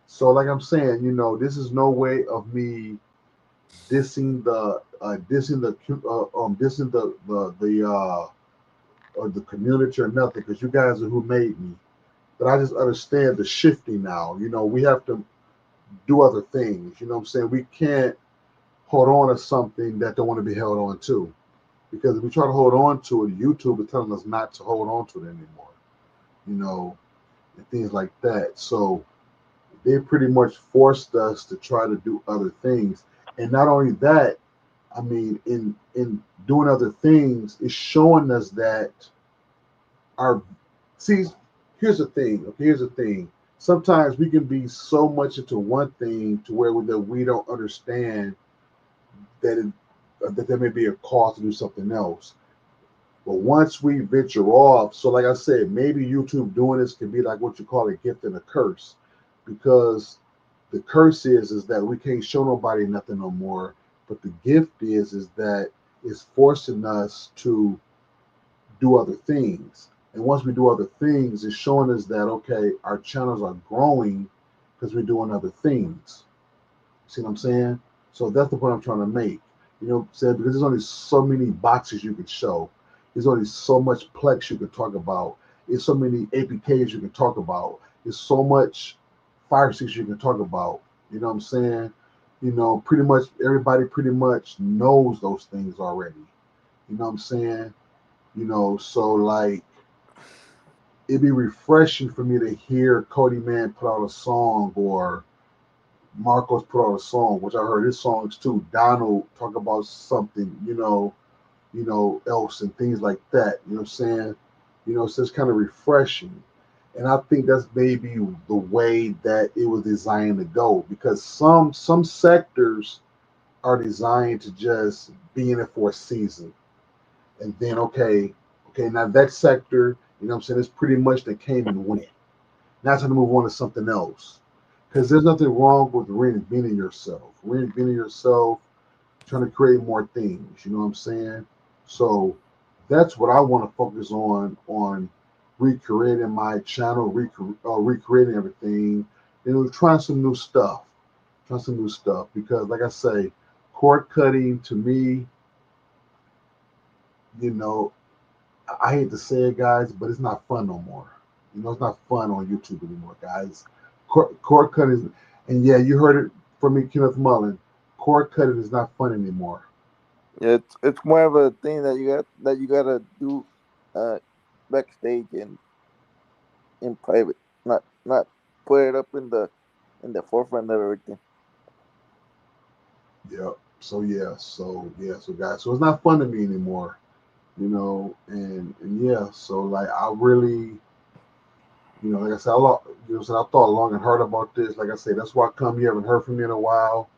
So, like I'm saying, this is no way of me dissing the or the community or nothing, because you guys are who made me. But I just understand the shifting now. We have to do other things. You know what I'm saying? We can't hold on to something that don't want to be held on to. Because if we try to hold on to it, YouTube is telling us not to hold on to it anymore. And things like that. So they pretty much forced us to try to do other things. And not only that, I mean, in doing other things, it's showing us that our see. Here's the thing. Okay, here's the thing. Sometimes we can be so much into one thing to where that we don't understand that there may be a cause to do something else. But once we venture off, so like I said, maybe YouTube doing this can be like what you call a gift and a curse, because the curse is that we can't show nobody nothing no more. But the gift is that it's forcing us to do other things. And once we do other things, it's showing us that okay, our channels are growing because we're doing other things. See what I'm saying? So that's the point I'm trying to make. You know what I'm saying? Because there's only so many boxes you can show. There's only so much Plex you can talk about. There's so many APKs you can talk about. There's so much Fire Sticks you can talk about. You know what I'm saying? Pretty much everybody pretty much knows those things already. You know what I'm saying? So like it'd be refreshing for me to hear Cody Man put out a song, or Marcos put out a song, which I heard his songs too. Donald talk about something, else and things like that. You know what I'm saying? So it's kind of refreshing. And I think that's maybe the way that it was designed to go, because some sectors are designed to just be in it for a season. And then okay, now that sector, it's pretty much they came and went. Now it's time to move on to something else. Because there's nothing wrong with reinventing yourself. Reinventing yourself, trying to create more things. You know what I'm saying? So that's what I want to focus on recreating my channel, recreating everything, trying some new stuff. Trying some new stuff. Because like I say, cord cutting to me, I hate to say it, guys, but it's not fun no more. It's not fun on YouTube anymore, guys. Cord cutting, and yeah, you heard it from me, Kenneth Mullen. Cord cutting is not fun anymore. Yeah, it's more of a thing that you gotta do backstage and in private, not put it up in the forefront of everything. Yep. So guys, so it's not fun to me anymore. And yeah, so like I really, like I said, I thought long and hard about this. Like I say, that's why I come. You haven't heard from me in a while.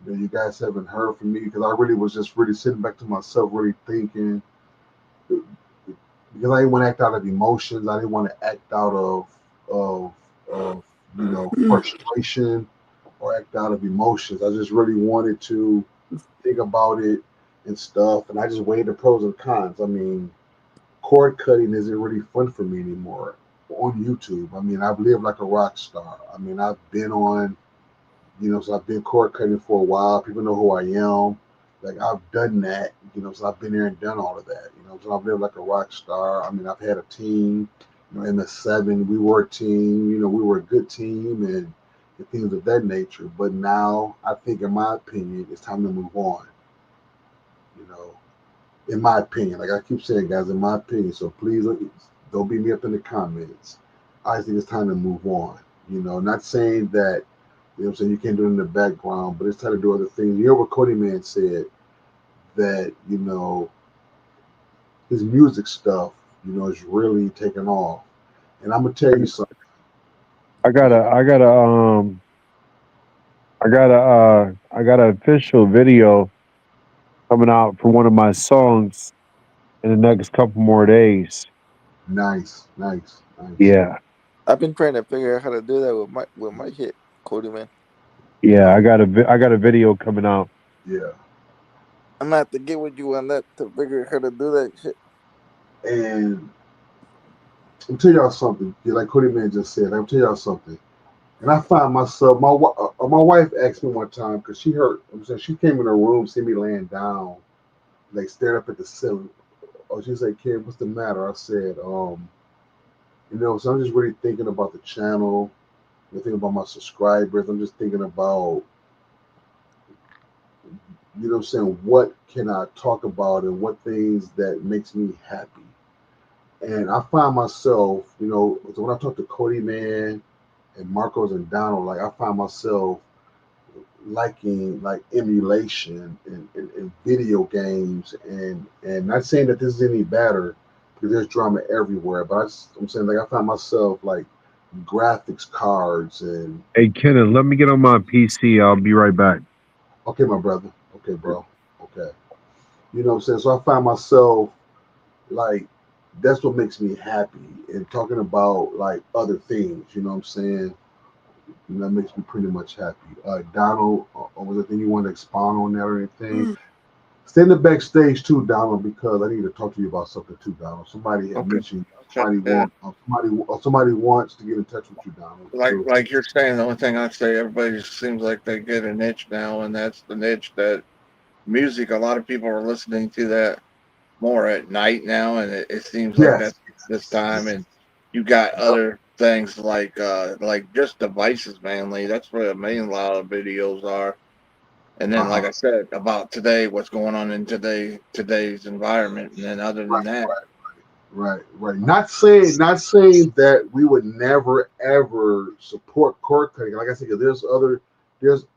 You guys haven't heard from me because I really was just really sitting back to myself, really thinking. Because I didn't want to act out of emotions. I didn't want to act out of frustration or act out of emotions. I just really wanted to think about it and stuff, and I just weighed the pros and cons. I mean, cord cutting isn't really fun for me anymore on YouTube. I mean, I've lived like a rock star. I mean, I've been on, so I've been cord cutting for a while. People know who I am. Like I've done that, so I've been there and done all of that. So I've lived like a rock star. I mean, I've had a team, MS7, we were a team, we were a good team and things of that nature. But now I think, in my opinion, it's time to move on. In my opinion, like I keep saying, guys, in my opinion. So please don't beat me up in the comments. I think it's time to move on. Not saying that, what I'm saying, you can't do it in the background, but it's time to do other things. You hear what Cody Man said, that, his music stuff, is really taking off. And I'm gonna tell you something. I got an official video coming out for one of my songs in the next couple more days. Nice. Yeah, I've been trying to figure out how to do that with my shit, Cody, man. yeah. I got a video coming out. Yeah. I'm gonna have to get with you on that to figure out how to do that shit. And I'll tell y'all something. Like Cody Man just said, I'll tell y'all something. And I find myself, my wife asked me one time because she heard. I'm saying she came in her room, see me laying down, like stared up at the ceiling. Oh, she said, "Kid, what's the matter?" I said, so I'm just really thinking about the channel. I'm thinking about my subscribers. I'm just thinking about, what I'm saying, what can I talk about and what things that makes me happy. And I find myself, so when I talk to Cody Man and Marcos and Donald, like I find myself liking like emulation and video games and not saying that this is any better because there's drama everywhere, but I'm saying like I find myself like graphics cards and Hey, Kenneth, let me get on my PC. I'll be right back. okay, my brother, okay, bro, okay, what I'm saying. So I find myself like that's what makes me happy and talking about like other things, what I'm saying. And that makes me pretty much happy. Donald, was there anything you want to expound on that or anything? Stay in the backstage too, Donald, because I need to talk to you about something too, Donald. Somebody had Okay. mentioned Okay. Yeah. somebody wants to get in touch with you, Donald. Like you're saying, the only thing I'd say, everybody seems like they get a niche now, and that's the niche that music. A lot of people are listening to that more at night now, and it seems like Yes, that's this time. And you got other things like just devices mainly. That's where the main lot of videos are. And then, like uh-huh. I said, about today, what's going on in today's environment. And then other than that, Right. Not saying that we would never ever support cord cutting. Like I said, there's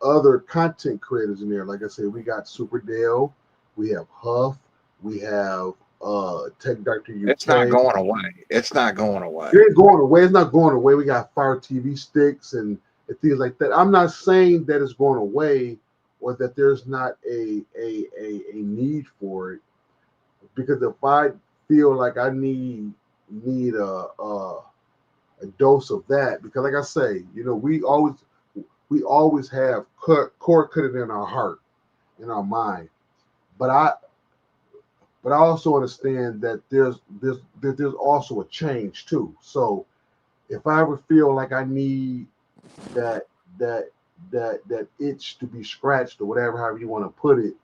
other content creators in there. Like I said, we got Super Dale, we have Huff, we have Tech Doctor it's not UK. going away. It's not going away. It ain't going away. It's not going away. We got Fire TV sticks and things like that. I'm not saying that it's going away or that there's not a need for it. Because if I feel like I need a dose of that, because like I say, we always have cord cutting in our heart, in our mind. But I also understand that there's also a change too. So if I ever feel like I need that that that itch to be scratched or whatever, however you want to put it,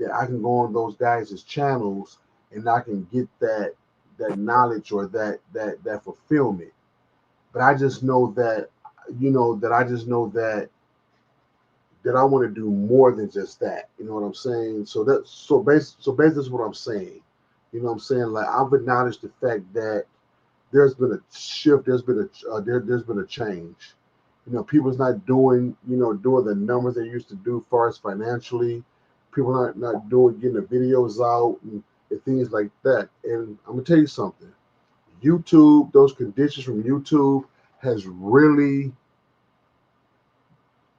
that I can go on those guys' channels and I can get that knowledge or that fulfillment. But I just know that I just know that I want to do more than just that. You know what I'm saying? So basically that's what I'm saying. You know what I'm saying? Like I've acknowledged the fact that there's been a shift. There's been a change. People's not doing the numbers they used to do, as far as financially. People not doing getting the videos out and things like that. And I'm gonna tell you something. YouTube, those conditions from YouTube has really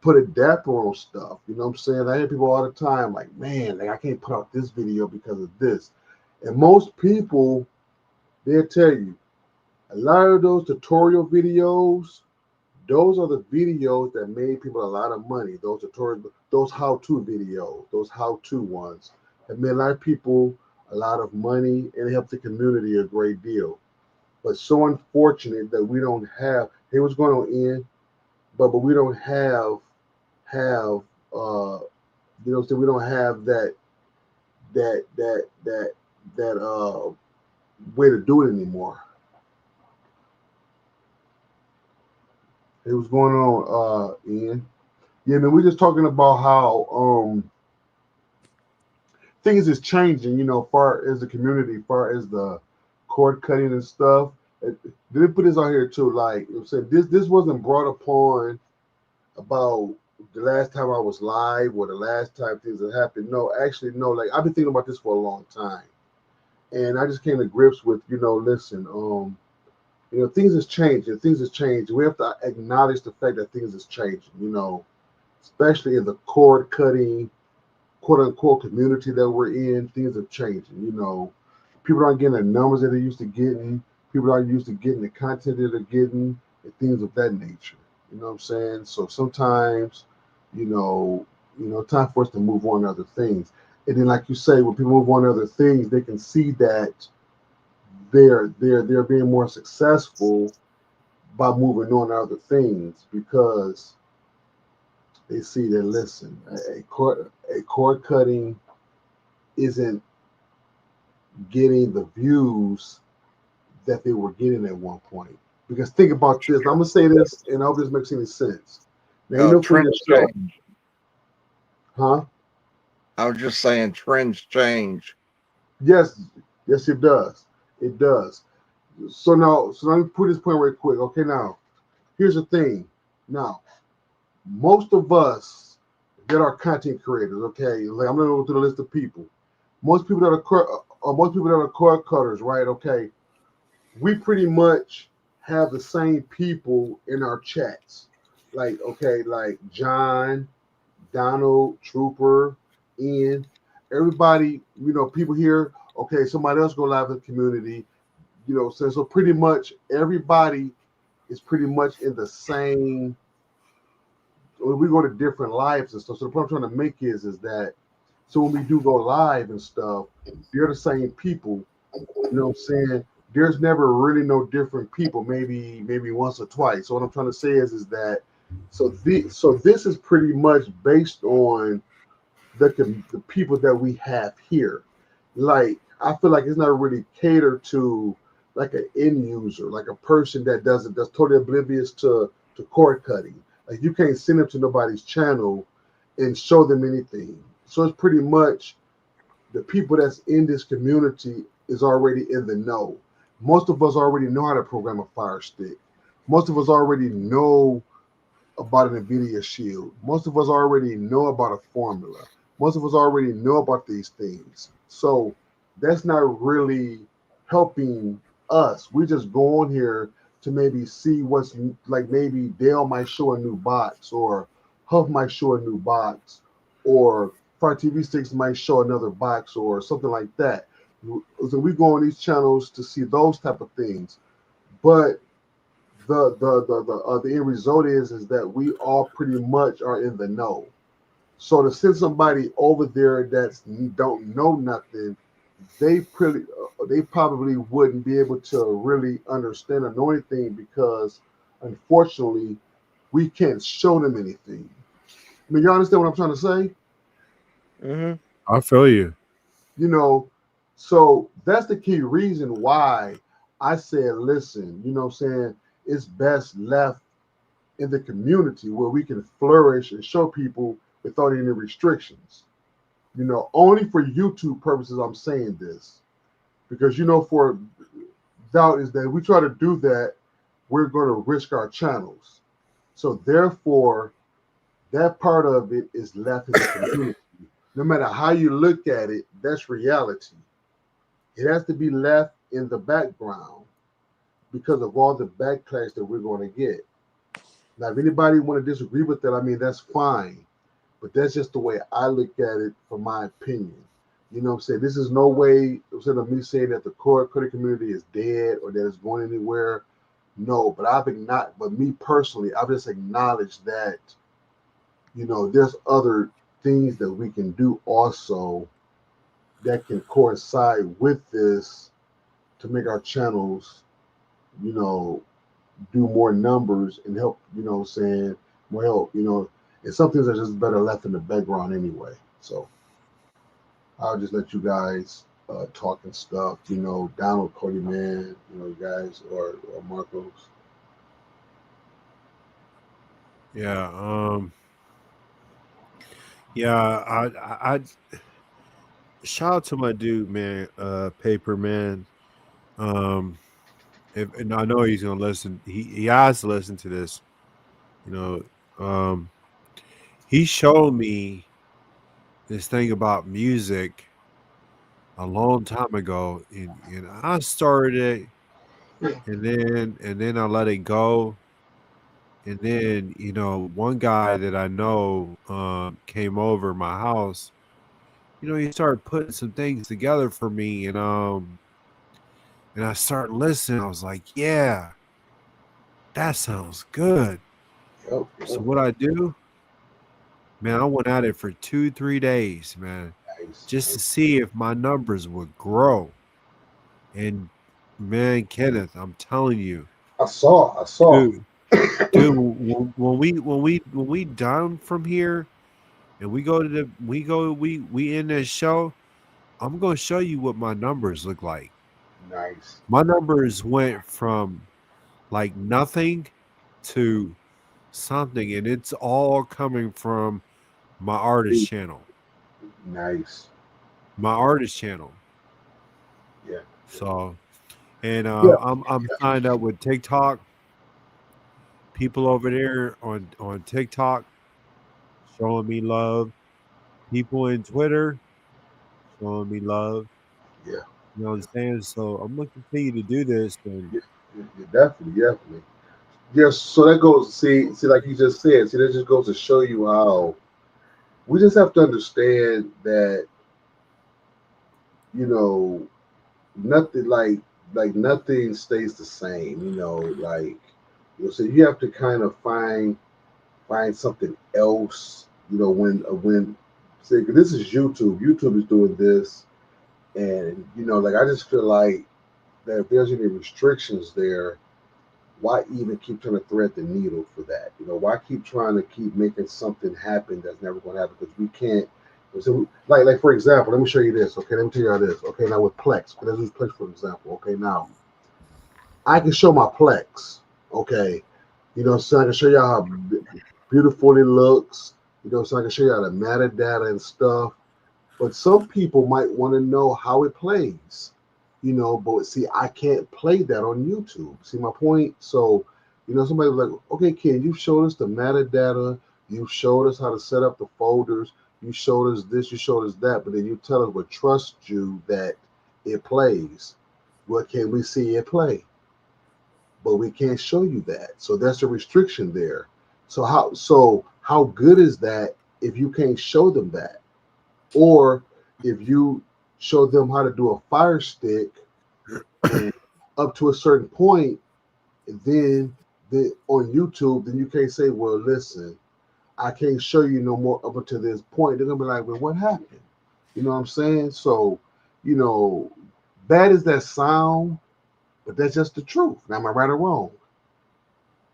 put a depth on stuff. You know what I'm saying? I hear people all the time like, man, like I can't put out this video because of this. And most people, they'll tell you, a lot of those tutorial videos, those are the videos that made people a lot of money. Those tutorial, those how-to videos, those how-to ones have made a lot of people a lot of money and helped the community a great deal. But so unfortunate that we don't have. Hey, what's going on, Ian? But we don't have so we don't have that that that that way to do it anymore. Hey, what's going on, Ian? Yeah, man, we're just talking about how things is changing, far as the community, far as the cord cutting and stuff. They put this out here too, like I'm saying, this wasn't brought upon about the last time I was live or the last time things had happened. No, actually, no. Like I've been thinking about this for a long time, and I just came to grips with, listen, things has changed and things has changed. We have to acknowledge the fact that things is changing. Especially in the cord cutting, quote unquote community that we're in, things are changing. You know, people aren't getting the numbers that they're used to getting. People aren't used to getting the content that they're getting, and things of that nature. You know what I'm saying? So sometimes, time for us to move on to other things. And then, like you say, when people move on to other things, they can see that they're being more successful by moving on to other things because they see that listen, a cord cutting isn't getting the views that they were getting at one point. Because think about this. I'm gonna say this, and I hope this makes any sense. Now you know for Trends yourself, change. huh? I was just saying trends change. Yes, yes, it does. It does. So let me put this point right quick. Okay, now here's the thing. Now, most of us that are content creators, okay, like I'm gonna go through the list of people. Most people that are cord cutters, right? Okay, we pretty much have the same people in our chats. Like, okay, like John, Donald, Trooper, Ian, everybody, people here, okay, somebody else go live in the community, so pretty much everybody is pretty much in the same. We go to different lives and stuff. So the point I'm trying to make is that so when we do go live and stuff, they're the same people. You know what I'm saying? There's never really no different people. Maybe once or twice. So what I'm trying to say is that so this is pretty much based on the people that we have here. Like I feel like it's not really catered to like an end user, like a person that's totally oblivious to cord cutting. Like you can't send them to nobody's channel and show them anything. So it's pretty much the people that's in this community is already in the know. Most of us already know how to program a Fire Stick. Most of us already know about an NVIDIA Shield. Most of us already know about a formula. Most of us already know about these things. So that's not really helping us. We just go on here to maybe see what's like maybe Dale might show a new box or Huff might show a new box or Fire TV6 might show another box or something like that. So we go on these channels to see those type of things. But the end result is that we all pretty much are in the know. So to send somebody over there that don't know nothing, they probably wouldn't be able to really understand or know anything because unfortunately we can't show them anything. I mean, y'all understand what I'm trying to say? Mm-hmm. I feel you. So that's the key reason why I said, listen, what I'm saying, it's best left in the community where we can flourish and show people without any restrictions. Only for YouTube purposes, I'm saying this because for doubt is that if we try to do that, we're going to risk our channels. So therefore, that part of it is left in the community. No matter how you look at it, that's reality. It has to be left in the background because of all the backlash that we're going to get. Now, if anybody want to disagree with that, I mean, that's fine. But that's just the way I look at it from my opinion. You know what I'm saying? This is no way instead of me saying that the cord cutting community is dead or that it's going anywhere. No, but me personally, I've just acknowledged that, there's other things that we can do also that can coincide with this to make our channels, do more numbers and help, what I'm saying, more help, and some things are just better left in the background anyway. So I'll just let you guys talk and stuff, Donald, Cody, man, you guys or Marcos. Yeah. Yeah. I shout out to my dude, man. Paper man. Um. And I know he's gonna listen. He has to listen to this. You know. He showed me this thing about music a long time ago, and I started it, and then I let it go, and then one guy that I know came over my house, he started putting some things together for me, and I started listening. I was like, yeah, that sounds good. Yep, So yep. what I do, man, I went at it for 2-3 days, man, Nice, just to nice. see if my numbers would grow. And man, Kenneth, I'm telling you, I saw. dude, when we done from here and we go to the we end this show, I'm gonna show you what my numbers look like. Nice. My numbers went from like nothing to something, and it's all coming from my artist channel. Nice. My artist channel. Yeah. So, and Yeah. I'm signed up with TikTok. People over there on TikTok showing me love. People in Twitter showing me love. Yeah. You know what I'm saying? So I'm gonna continue to do this, and Yeah. Yeah, definitely, definitely. Yes, so that goes. See, like you just said. See, that just goes to show you how we just have to understand that you know nothing like nothing stays the same. So you have to kind of find something else. When say 'cause this is YouTube. YouTube is doing this, and like I just feel like that if there's any restrictions there, why even keep trying to thread the needle for that? Why keep trying to keep making something happen that's never going to happen? Because we can't. So, like for example, let me show you this. Okay, let me tell you how this. Okay, now with Plex, okay, let's use Plex for example. Okay, now I can show my Plex. Okay, so I can show you how beautiful it looks. So I can show you how the metadata and stuff. But some people might want to know how it plays, but see, I can't play that on YouTube. See my point? So, somebody was like, okay, Ken, you showed us the metadata, you showed us how to set up the folders, you showed us this, you showed us that, but then you tell us we trust you that it plays. Well, can we see it play? But we can't show you that. So that's a restriction there. So how good is that if you can't show them that? Or if you show them how to do a fire stick and up to a certain point, then on YouTube, then you can't say, well, listen, I can't show you no more up until this point. They're gonna be like, well, what happened? You know what I'm saying? So, you know, bad as that sound, but that's just the truth. Now, am I right or wrong?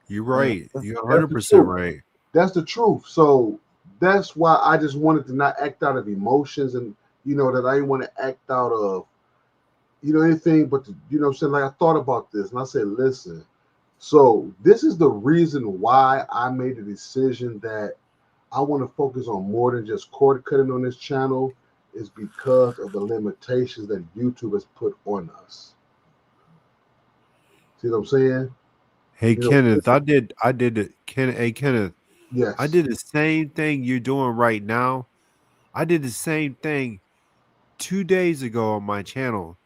you're Mm. right. You're That's the 100% truth. right. That's the truth. So that's why I just wanted to not act out of emotions and that I didn't want to act out of anything but what I'm saying, like I thought about this and I said, listen, so this is the reason why I made the decision that I want to focus on more than just cord cutting on this channel is because of the limitations that YouTube has put on us. See what I'm saying? Hey You know, Kenneth, I did it. Hey Kenneth, I yes, did the same thing you're doing right now. I did the same thing 2 days ago on my channel.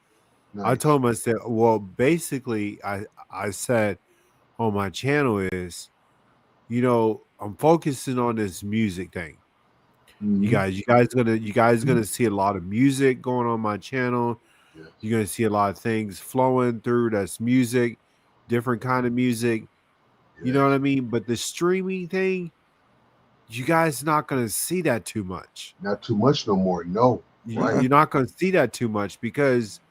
I nice. told him, I said, well, basically, I said on my channel is, I'm focusing on this music thing. Mm-hmm. You guys gonna see a lot of music going on my channel. Yes, You're gonna see a lot of things flowing through. That's music, different kind of music. You know what yes. I mean? But the streaming thing, you guys not gonna see that too much. Not too much no more. No, right. You're not gonna see that too much because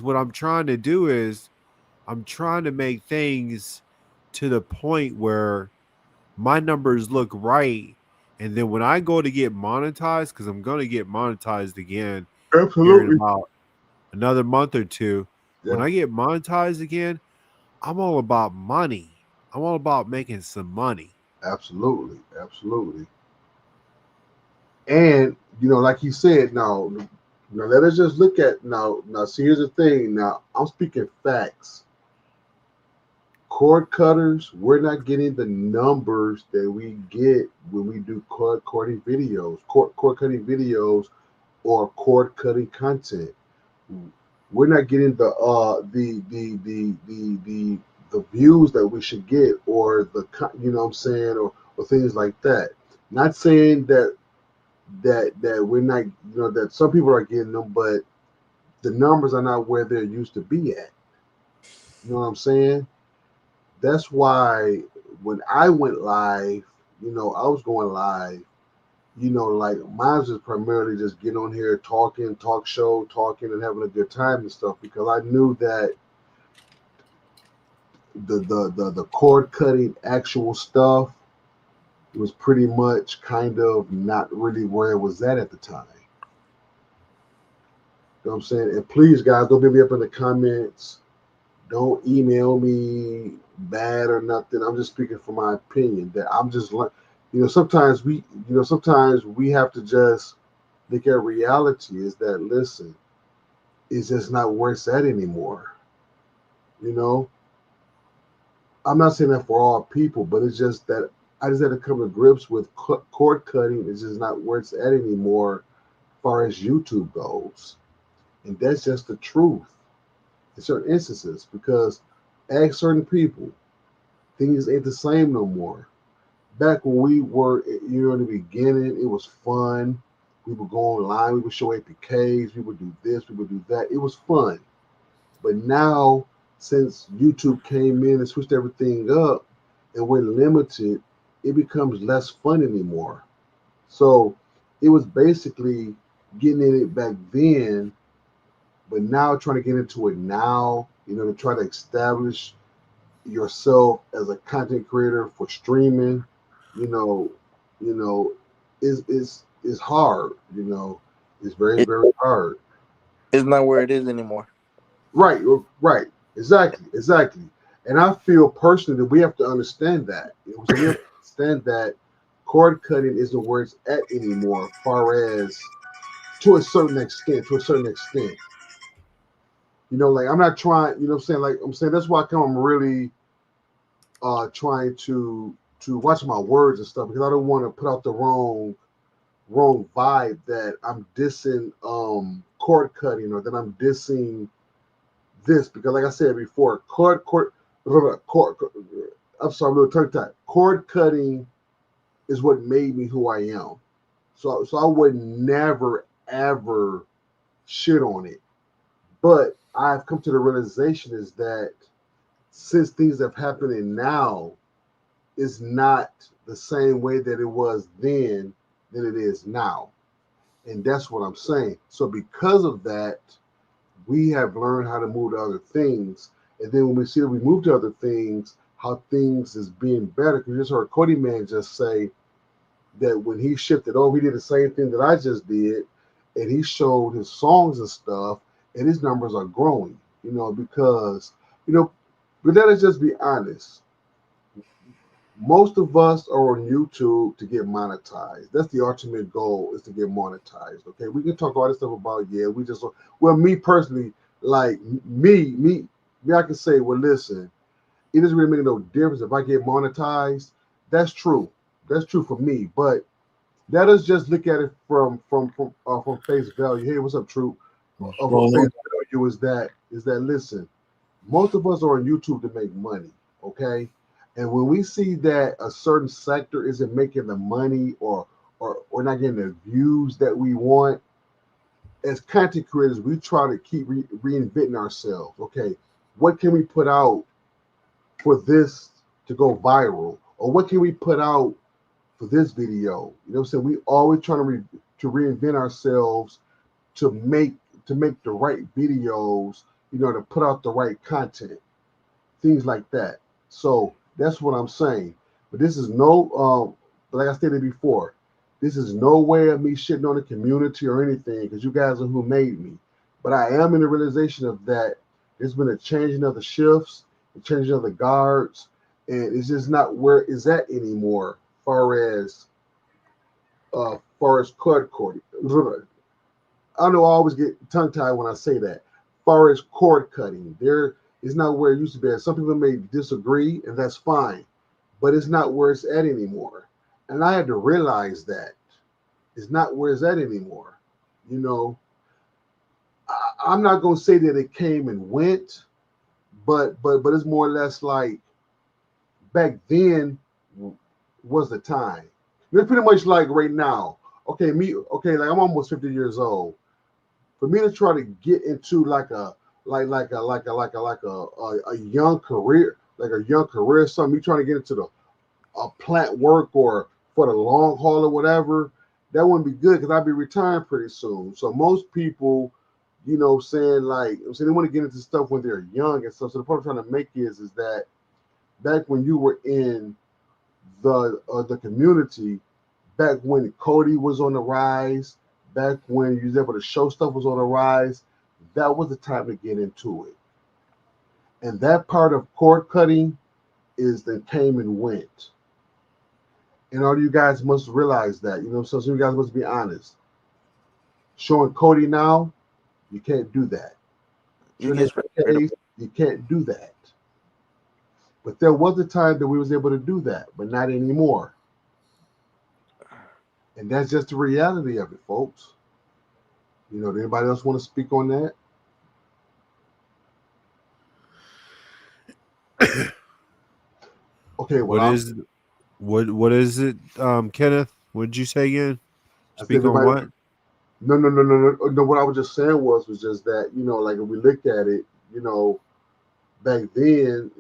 what I'm trying to do is I'm trying to make things to the point where my numbers look right. And then when I go to get monetized, because I'm going to get monetized again here in Absolutely. about another month or two, when Yeah, I get monetized again, I'm all about money. I'm all about making some money. absolutely. Absolutely. And like you said, now let us just look at now. See, here's the thing. Now I'm speaking facts. Cord cutters, we're not getting the numbers that we get when we do cord cutting videos, or cord cutting content. We're not getting the views that we should get, or the what I'm saying, or things like that. Not saying that that we're not, that some people are getting them, but the numbers are not where they used to be at. You know what I'm saying? That's why when I went live, I was going live. Like mine was just primarily just getting on here talking, talk show, talking and having a good time and stuff because I knew that the cord cutting actual stuff was pretty much kind of not really where it was at the time. You know what I'm saying? And please, guys, don't hit me up in the comments. Don't email me bad or nothing. I'm just speaking from my opinion that I'm just like, sometimes we have to just look at reality is that, listen, it's just not where it's at anymore. I'm not saying that for all people, but it's just that I just had to come to grips with cord cutting is just not where it's at anymore as far as YouTube goes. And that's just the truth in certain instances because ask certain people, things ain't the same no more. Back when we were, in the beginning, it was fun. We would go online, we would show APKs, we would do this, we would do that. It was fun. But now, since YouTube came in and switched everything up and we're limited, it becomes less fun anymore. So it was basically getting in it back then, but now trying to get into it now, to try to establish yourself as a content creator for streaming, you know, is hard, It's very, It, very hard. it's not where it is anymore. Right, right. Exactly. And I feel personally that we have to understand that. So we have to understand that cord cutting isn't where it's at anymore, as far as to a certain extent, like I'm not trying, what I'm saying? Like I'm saying that's why I'm really trying to watch my words and stuff because I don't want to put out the wrong vibe that I'm dissing cord cutting or that I'm dissing this because like I said before, cord I'm sorry, I'm a little tongue tied. Cord cutting is what made me who I am. So I would never ever shit on it. But I've come to the realization is that since things have happened and now is not the same way that it was then than it is now. And that's what I'm saying. So because of that, we have learned how to move to other things. And then when we see that we move to other things, how things is being better. Because you just heard Cody Man just say that when he shifted over, he did the same thing that I just did. And he showed his songs and stuff, and his numbers are growing, because, but let us just be honest. Most of us are on YouTube to get monetized. That's the ultimate goal is to get monetized. Okay, we can talk all this stuff about we just me personally, like me, I can say, well, listen, it doesn't really make no difference if I get monetized. That's true. That's true for me. But let us just look at it from face value. Hey, what's up, True? From face value is that listen, most of us are on YouTube to make money. Okay. And when we see that a certain sector isn't making the money or not getting the views that we want, as content creators, we try to keep reinventing ourselves. Okay, what can we put out for this to go viral? Or what can we put out for this video? You know what I'm saying? We always trying to reinvent ourselves to make the right videos, to put out the right content, things like that. So that's what I'm saying. But this is like I stated before, this is no way of me shitting on the community or anything because you guys are who made me. But I am in the realization of that there's been a changing of the shifts, a changing of the guards, and it's just not where it's at anymore. Far as cord cutting. I know I always get tongue tied when I say that. Far as cord cutting, there is not where it used to be. Some people may disagree, and that's fine, but it's not where it's at anymore. And I had to realize that it's not where it's at anymore. I'm not gonna say that it came and went, but it's more or less like back then was the time. It's pretty much like right now. okay, like I'm almost 50 years old. For me to try to get into like a young career, like a young career, something, me trying to get into the plant work or for the long haul or whatever, that wouldn't be good because I'd be retiring pretty soon. So most people, saying like, so they want to get into stuff when they're young and stuff. So the point I'm trying to make is that back when you were in the community, back when Cody was on the rise, back when you was able to show stuff was on the rise, that was the time to get into it. And that part of cord cutting is that came and went. And all you guys must realize that, so you guys must be honest. Showing Cody now, you can't do that. You Showing get case, you can't do that. But there was a time that we was able to do that, but not anymore. And that's just the reality of it, folks. Does anybody else want to speak on that? Okay, well, what is it, Kenneth? What did you say again? I said Speak on everybody. what? No. What I was just saying was just that like if we look at it, back then,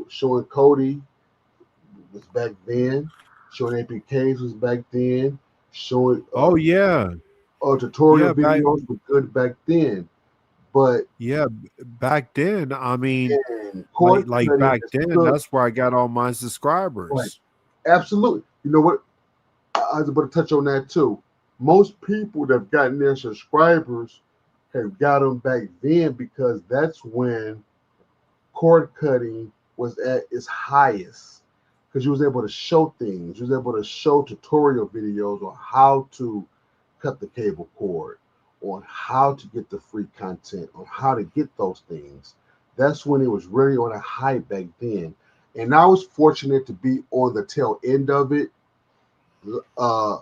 showing Cody was back then, showing APKs was back then, showing Oh yeah, tutorial yeah. videos were good back then, but Back then. I mean, cord like cutting back is then. good. That's where I got all my Right. subscribers. Absolutely. You know what? I was about to touch on that too. Most people that have gotten their subscribers have got them back then because that's when cord cutting was at its highest. Because you was able to show things, you was able to show tutorial videos on how to cut the cable cord, on how to get the free content, on how to get those things. That's when it was really on a high back then. And I was fortunate to be on the tail end of it uh,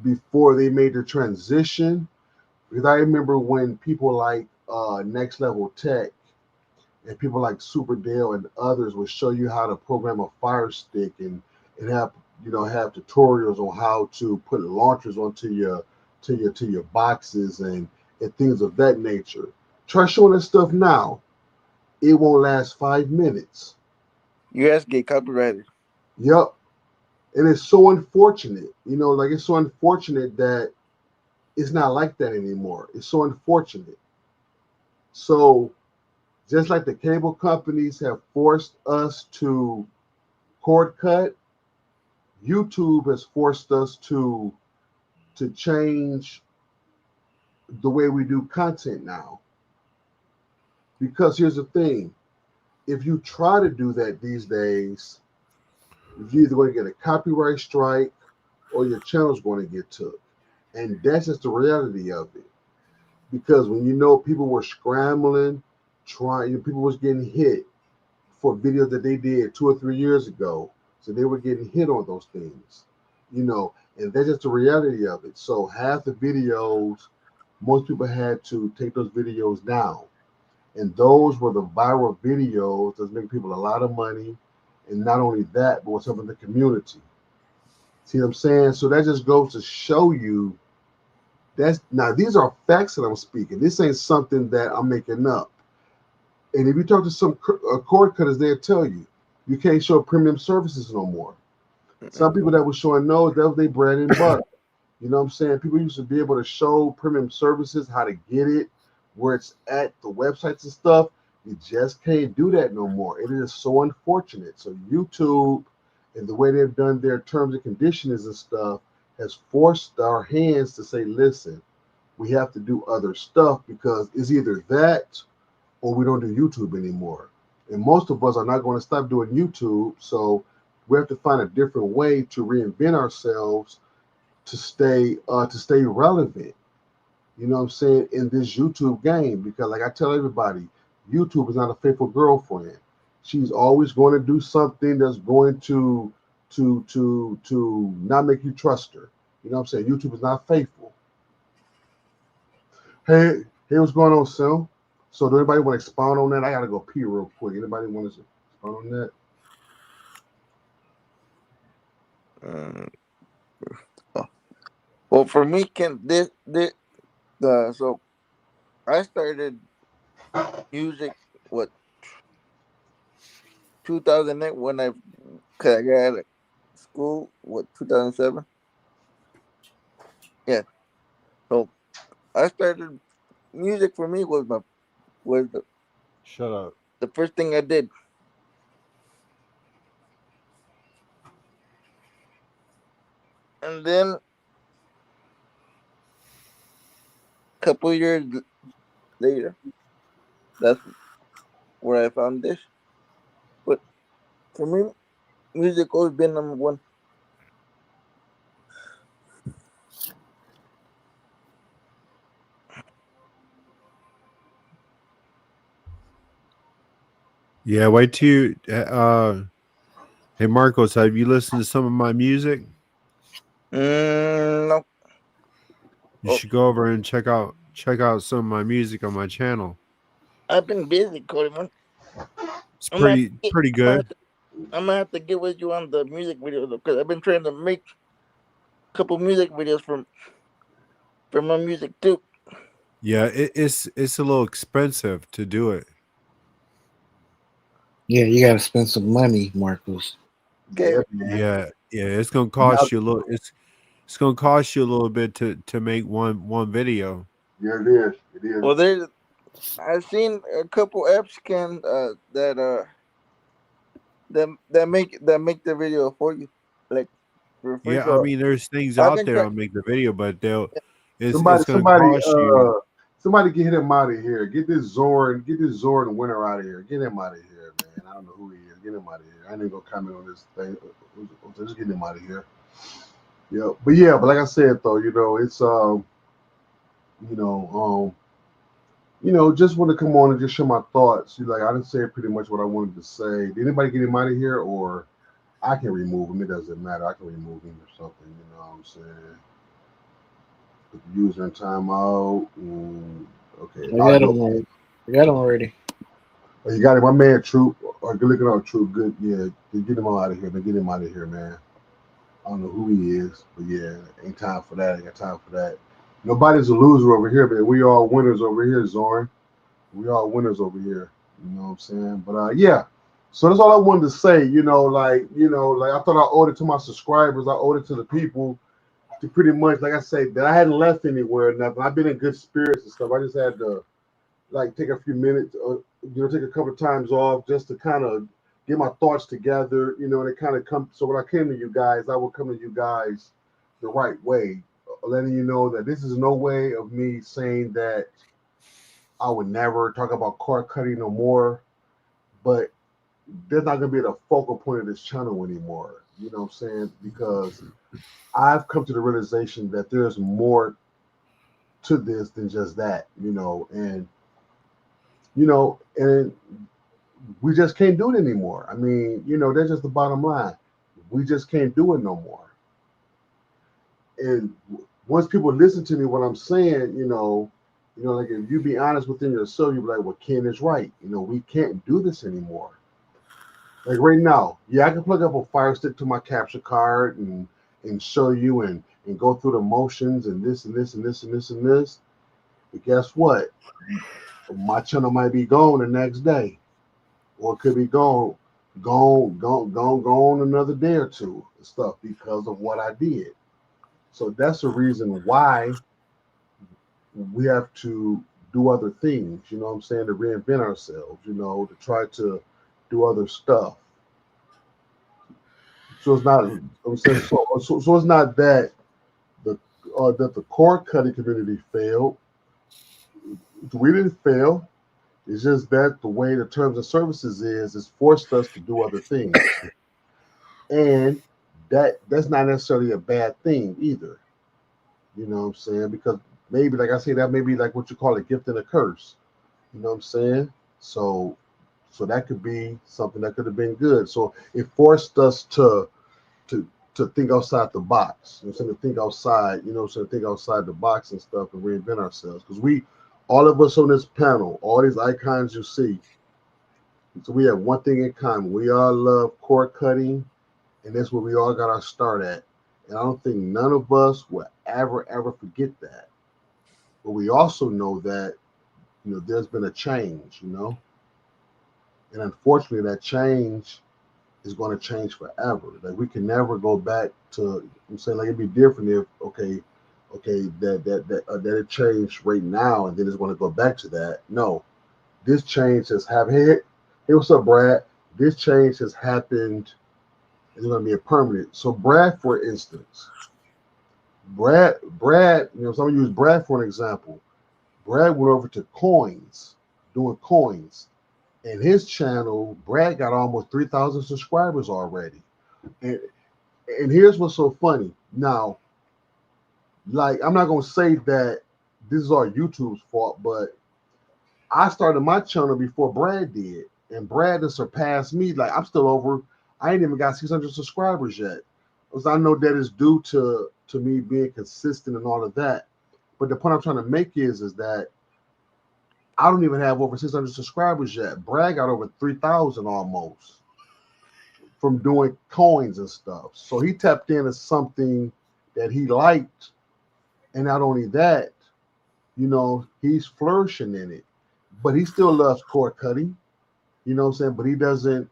before they made the transition. Because I remember when people like Next Level Tech and people like Super Dale and others would show you how to program a Fire Stick and have have tutorials on how to put launchers onto your boxes and things of that nature. Try showing that stuff now. It won't last 5 minutes. You guys get copyrighted. Yep. And it's so unfortunate, like it's so unfortunate that it's not like that anymore. It's so unfortunate. So just like the cable companies have forced us to cord cut, YouTube has forced us to change the way we do content now. Because here's the thing, if you try to do that these days, you're either going to get a copyright strike or your channel's going to get took. And that's just the reality of it. Because when people were scrambling, people was getting hit for videos that they did 2 or 3 years ago. So they were getting hit on those things, and that's just the reality of it. So half the videos, most people had to take those videos down. And those were the viral videos that's making people a lot of money. And not only that, but what's helping the community. See what I'm saying? So that just goes to show you now these are facts that I'm speaking. This ain't something that I'm making up. And if you talk to some cord cutters, they'll tell you can't show premium services no more. Some people that were showing those, that was their bread and butter. You know what I'm saying? People used to be able to show premium services, how to get it, where it's at, the websites and stuff. You just can't do that no more. It is so unfortunate. So YouTube and the way they've done their terms and conditions and stuff has forced our hands to say, listen, we have to do other stuff because it's either that or we don't do YouTube anymore. And most of us are not going to stop doing YouTube. So we have to find a different way to reinvent ourselves to stay relevant. You know what I'm saying? In this YouTube game, because like I tell everybody, YouTube is not a faithful girlfriend. She's always going to do something that's going to not make you trust her. You know what I'm saying? YouTube is not faithful. Hey, what's going on, Sil? So, do anybody want to expound on that? I gotta go pee real quick. Anybody want to expound on that? Well, for me, so I started music what 2008 when cause I got out of school. What 2007? Yeah. So I started music for me was Shut up. the first thing I did, and then a couple years later, that's where I found this. But for me, music always been number one. Yeah, wait till you. Hey, Marcos, have you listened to some of my music? No. You Oh, should go over and check out some of my music on my channel. I've been busy, Cody. Man. It's I'm gonna have to pretty good. I'm gonna have to get with you on the music video because I've been trying to make a couple music videos for my music too. Yeah, it's a little expensive to do it. Yeah, you gotta spend some money, Marcos. Okay. Yeah, man. Yeah, it's gonna Now, cost you a little. It's gonna cost you a little bit to make one video. yeah, it is. It is. Well, I've seen a couple apps that make the video for you, like for free. Yeah, I So mean, there's things I've out been there trying. that'll make the video, but Somebody, it's gonna somebody, cost you. somebody get him out of here. Get this Zorn winner out of here. Get him out of here, man. I don't know who he is. Get him out of here. I ain't even gonna comment on this thing. Just get him out of here. Yeah, but like I said though, it's you know, just want to come on and just share my thoughts. Like I didn't say pretty much what I wanted to say. Did anybody get him out of here, or I can remove him? It doesn't matter. I can remove him or something. You know what I'm saying? Put the user in timeout. Okay, I got him already. Oh, you got it, my man. Troop. Or good looking out, Troop. Good, yeah. Get him out of here, man. Get him out of here, man. I don't know who he is, but yeah, ain't time for that. Ain't got time for that. Nobody's a loser over here, man. We all winners over here, Zorn. We all winners over here. You know what I'm saying? But yeah. So that's all I wanted to say. Like I thought I owed it to my subscribers. I owed it to the people to pretty much, like I say, that I hadn't left anywhere or nothing. I've been in good spirits and stuff. I just had to like take a few minutes, take a couple of times off just to kind of get my thoughts together, and it kind of come. So when I came to you guys, I will come to you guys the right way, letting you know that this is no way of me saying that I would never talk about cord cutting no more, but they're not going to be the focal point of this channel anymore. You know what I'm saying? Because I've come to the realization that there's more to this than just that, and and we just can't do it anymore. I mean, that's just the bottom line. We just can't do it no more. And once people listen to me, what I'm saying, like if you be honest within yourself, you be like, well, Ken is right. We can't do this anymore. Like right now, yeah, I can plug up a Fire Stick to my capture card and show you and go through the motions and this and this and this and this and this. But guess what? My channel might be gone the next day, or it could be gone another day or two and stuff because of what I did. So that's the reason why we have to do other things, to reinvent ourselves, to try to do other stuff. So it's not, I'm saying, so it's not that the cord cutting community failed. We didn't fail. It's just that the way the terms and services is forced us to do other things, and that's not necessarily a bad thing either. You know what I'm saying? Because maybe, like I say, that may be like what you call a gift and a curse. You know what I'm saying? So that could be something that could have been good. So it forced us to think outside the box. To think outside. To think outside the box and stuff and reinvent ourselves. Because all of us on this panel, all these icons you see, so we have one thing in common. We all love cord cutting, and that's where we all got our start at. And I don't think none of us will ever forget that. But we also know that, there's been a change, and unfortunately that change is going to change forever. Like we can never go back to. I'm saying like it'd be different if that it changed right now and then it's going to go back to that. No, this change has happened. Hey, what's up, Brad? This change has happened. It's going to be a permanent. So Brad, for instance, Brad, so I'm gonna use Brad for an example. Brad went over to coins, doing coins. And his channel, Brad got almost 3,000 subscribers already. And here's what's so funny. Now, like, I'm not going to say that this is all YouTube's fault, but I started my channel before Brad did. And Brad has surpassed me. Like, I ain't even got 600 subscribers yet. Because I know that is due to me being consistent and all of that. But the point I'm trying to make is that I don't even have over 600 subscribers yet. Brad got over 3,000 almost from doing coins and stuff. So he tapped into something that he liked. And not only that, he's flourishing in it. But he still loves cord cutting. You know what I'm saying? But he doesn't,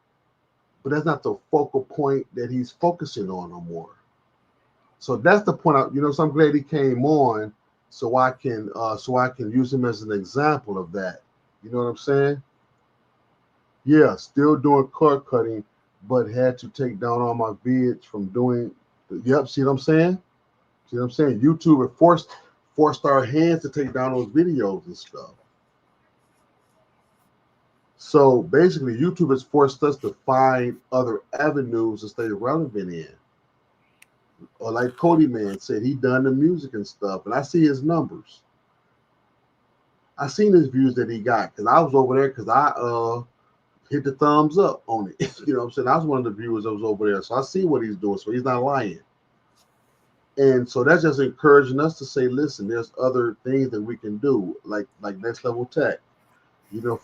but that's not the focal point that he's focusing on no more. So that's the point. So I'm glad he came on. So I can use him as an example of that. You know what I'm saying? Yeah, still doing cord cutting, but had to take down all my vids from doing. Yep, see what I'm saying? See what I'm saying? YouTube had forced our hands to take down those videos and stuff. So basically, YouTube has forced us to find other avenues to stay relevant in. Or like Cody Man said, he done the music and stuff, and I see his numbers. I seen his views that he got because I was over there because I hit the thumbs up on it. You know what I'm saying? I was one of the viewers that was over there, so I see what he's doing. So he's not lying, and so that's just encouraging us to say, listen, there's other things that we can do, like Next Level Tech.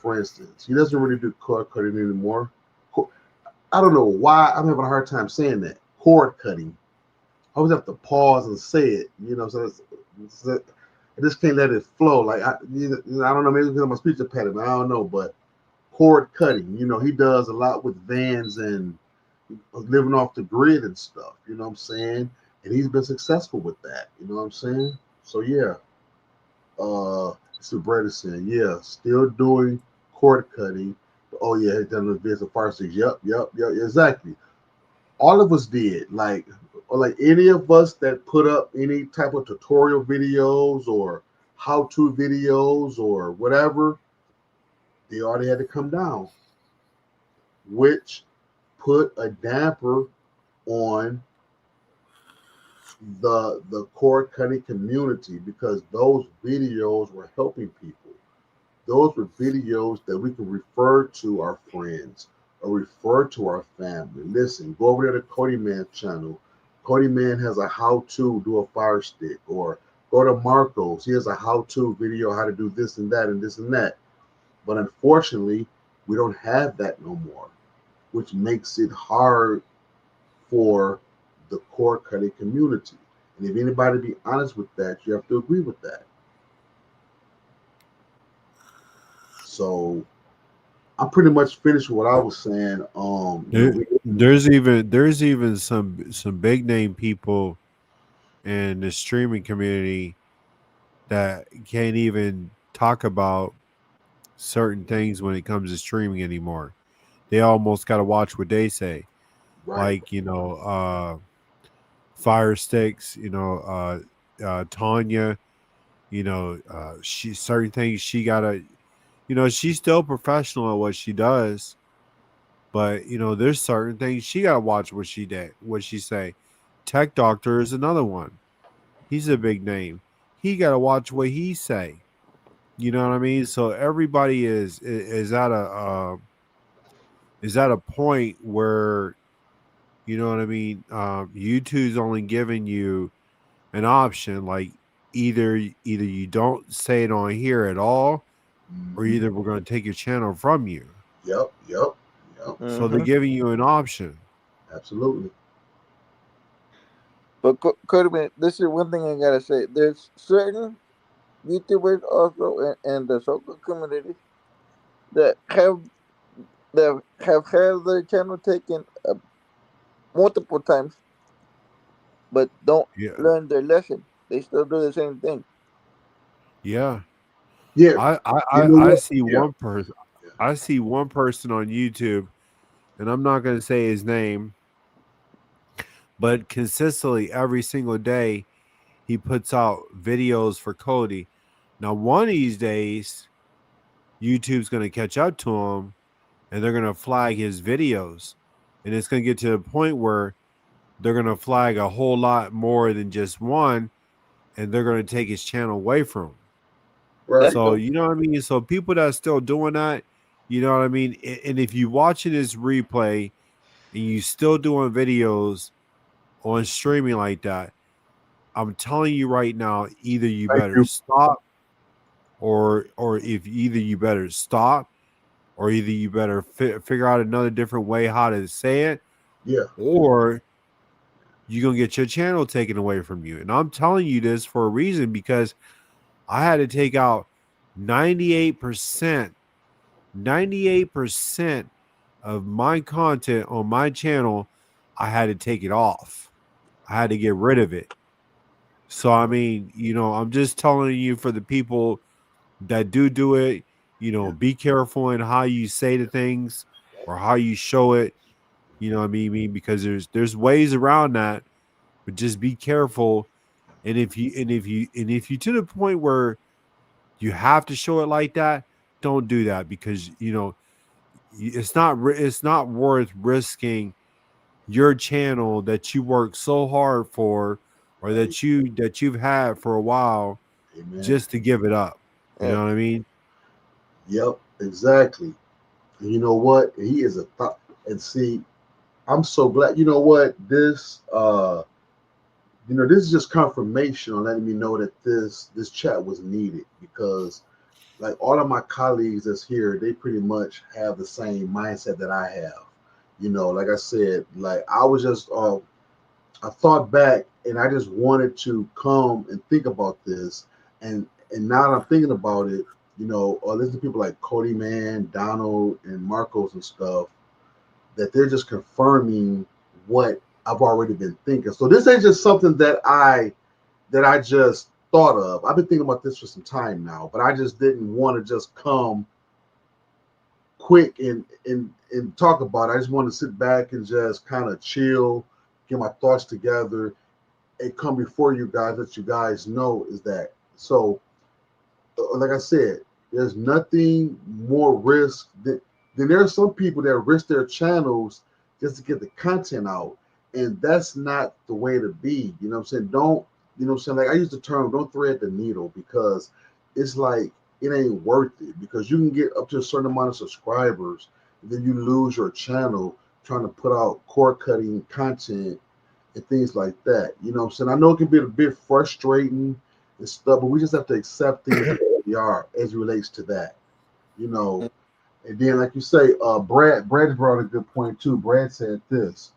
For instance, he doesn't really do cord cutting anymore. I don't know why I'm having a hard time saying that cord cutting. I always have to pause and say it, so I just can't let it flow. Like, I don't know, maybe because I'm a speech impediment, I don't know, but cord cutting, he does a lot with vans and living off the grid and stuff, you know what I'm saying? And he's been successful with that, you know what I'm saying? So, yeah. So Brad is saying, yeah, still doing cord cutting. Oh, yeah, he's done the vids of Farsi. Yep, exactly. All of us did, like any of us that put up any type of tutorial videos or how-to videos or whatever, they already had to come down, which put a damper on the cord cutting community because those videos were helping people. Those were videos that we can refer to our friends or refer to our family. Listen, go over there to Cody Man's channel. Cody Man has a how-to do a fire stick, or go to Marcos. He has a how-to video how to do this and that and this and that. But unfortunately, we don't have that no more, which makes it hard for the cord cutting community. And if anybody be honest with that, you have to agree with that. So I'm pretty much finished with what I was saying. There's even some big name people in the streaming community that can't even talk about certain things when it comes to streaming anymore. They almost got to watch what they say. right. Like, Fire Sticks, Tanya, she certain things she gotta, she's still professional at what she does, but there's certain things she gotta watch what she say. Tech Doctor is another one. He's a big name. He gotta watch what he say. You know what I mean? So everybody is at a point where, you know what I mean, YouTube's only giving you an option, like either you don't say it on here at all, or either we're going to take your channel from you. Yep. So they're giving you an option. Absolutely. But Cody, man, this is one thing I gotta say. There's certain YouTubers also in the social community that have had their channel taken multiple times, but don't Yeah, learn their lesson. They still do the same thing. yeah. Yeah, you know I what? see Yeah, one person. I see one person on YouTube, and I'm not going to say his name, but consistently every single day he puts out videos for Cody. Now, one of these days, YouTube's going to catch up to him, and they're going to flag his videos, and it's going to get to the point where they're going to flag a whole lot more than just one, and they're going to take his channel away from him. That's right. So cool. you know what I mean. So people that are still doing that, you know what I mean. And if you watching this replay and you still doing videos on streaming like that, I'm telling you right now, either you Thank better you. stop, or if either you better stop, or either you better figure out another different way how to say it, Yeah, or you're gonna get your channel taken away from you. And I'm telling you this for a reason because I had to take out 98%, 98% of my content on my channel. I had to take it off. I had to get rid of it. So I mean, I'm just telling you for the people that do it, yeah, be careful in how you say the things or how you show it. You know what I mean? Because there's ways around that, but just be careful. And if you to the point where you have to show it like that, don't do that because it's not worth risking your channel that you work so hard for or right. that you've had for a while Amen. just to give it up. You Yeah. know what I mean? Yep, exactly. And you know what? He is a thought. And see, I'm so glad. You know what? This is just confirmation on letting me know that this chat was needed because like all of my colleagues that's here, they pretty much have the same mindset that I have. Like I said, like I was just I thought back and I just wanted to come and think about this. And now that I'm thinking about it, listen to people like Cody Man, Donald, and Marcos and stuff, that they're just confirming what I've already been thinking. So this ain't just something that I just thought of. I've been thinking about this for some time now, but I just didn't want to just come quick and talk about it. I just want to sit back and just kind of chill, get my thoughts together, and come before you guys, let you guys know is that. So, like I said, there's nothing more risk than there are some people that risk their channels just to get the content out. And that's not the way to be. You know what I'm saying? Don't, what I'm saying? Like I use the term, don't thread the needle because it's like it ain't worth it because you can get up to a certain amount of subscribers, and then you lose your channel trying to put out cord cutting content and things like that. You know what I'm saying? I know it can be a bit frustrating and stuff, but we just have to accept things as they are as it relates to that. You know, and then like you say, Brad brought a good point too. Brad said this: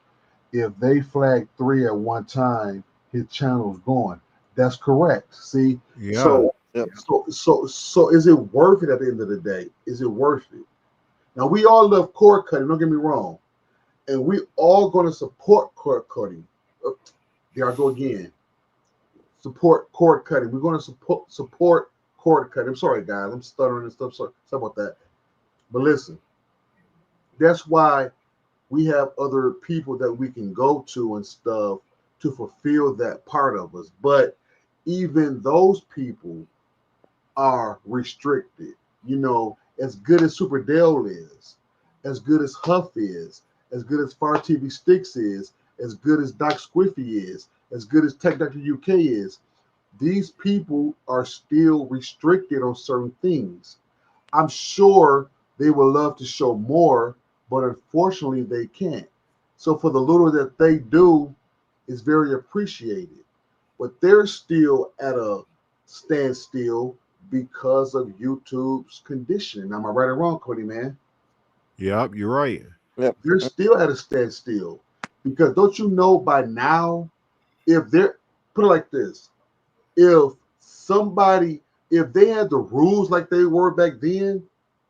if they flag 3 at one time, his channel's gone. That's correct. See, Yeah. so Yep. so is it worth it at the end of the day? Is it worth it? Now we all love cord cutting, don't get me wrong. And we all gonna support cord cutting. There I go again. Support cord cutting. We're gonna support cord cutting. I'm sorry guys, I'm stuttering and stuff. Sorry about that. But listen, that's why we have other people that we can go to and stuff to fulfill that part of us. But even those people are restricted. As good as Super Dale is, as good as Huff is, as good as Far TV Sticks is, as good as Doc Squiffy is, as good as Tech Dr. UK is, these people are still restricted on certain things. I'm sure they would love to show more, but unfortunately they can't. So for the little that they do, is very appreciated. But they're still at a standstill because of YouTube's condition. Am I right or wrong, Cody, man? Yep. You're right. Yep. They're still at a standstill because don't you know by now if they're put it like this, if they had the rules like they were back then,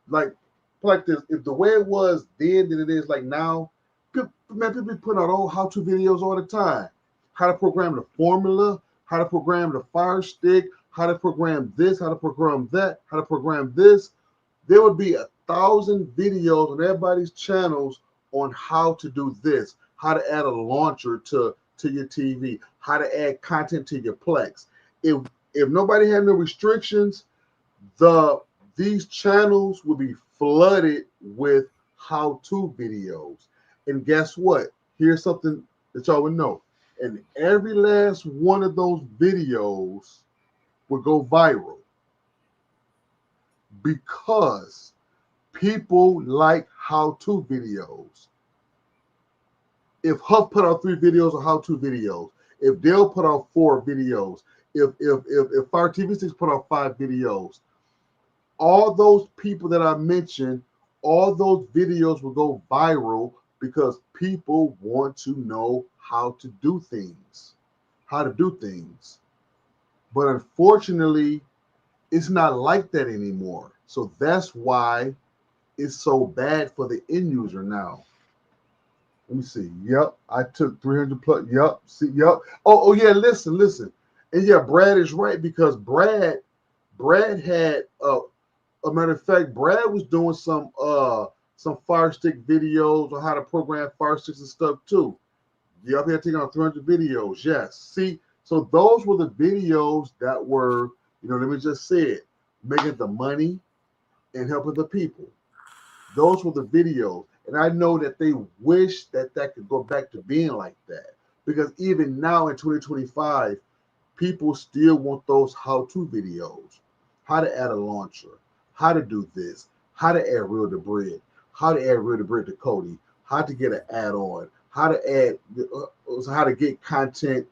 like this, if the way it was then than it is like now, people be putting out old how-to videos all the time. How to program the formula, how to program the Fire Stick, how to program this, how to program that, how to program this. There would be 1,000 videos on everybody's channels on how to do this, how to add a launcher to your TV, how to add content to your Plex. If nobody had no restrictions, these channels would be flooded with how-to videos. And guess what? Here's something that y'all would know. And every last one of those videos would go viral because people like how-to videos. If Huff put out 3 videos of how-to videos, if Dale put out 4 videos, if Fire TV 6 put out 5 videos, all those people that I mentioned, all those videos will go viral because people want to know how to do things. But unfortunately, it's not like that anymore. So that's why it's so bad for the end user now. Let me see. Yep, I took 300 plus. Yep, see, yep. Oh yeah. Listen. And yeah, Brad is right because Brad had a matter of fact, Brad was doing some Fire Stick videos on how to program Fire Sticks and stuff too. Yep, he had taken out 300 videos. Yes. See, so those were the videos that were, let me just say it, making the money and helping the people. Those were the videos. And I know that they wish that could go back to being like that. Because even now in 2025, people still want those how-to videos. How to add a launcher, how to do this, how to add reel to bread, how to add reel to bread to Kodi, how to get an add-on, how to get content.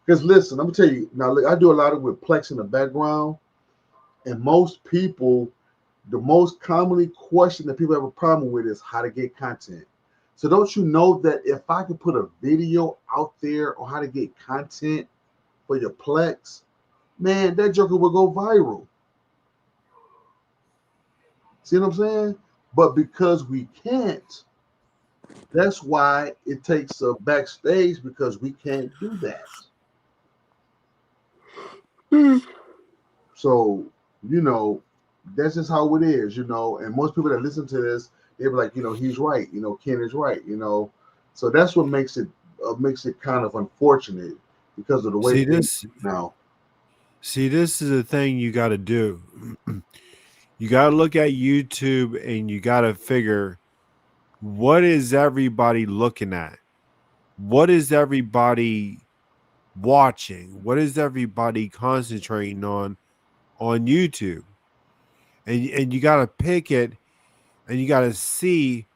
Because listen, I'm gonna tell you now. Look, I do a lot of with Plex in the background, and most people, the most commonly question that people have a problem with is how to get content. So don't you know that if I could put a video out there on how to get content for your Plex, man, that joker will go viral. See what I'm saying? But because we can't, that's why it takes a backstage because we can't do that. So, that's just how it is, and most people that listen to this, they're like, he's right, Ken is right, so that's what makes it kind of unfortunate because of the way things now. See, this is the thing you got to do. You got to look at YouTube and you got to figure, what is everybody looking at? What is everybody watching? What is everybody concentrating on YouTube? And you got to pick it and you got to see,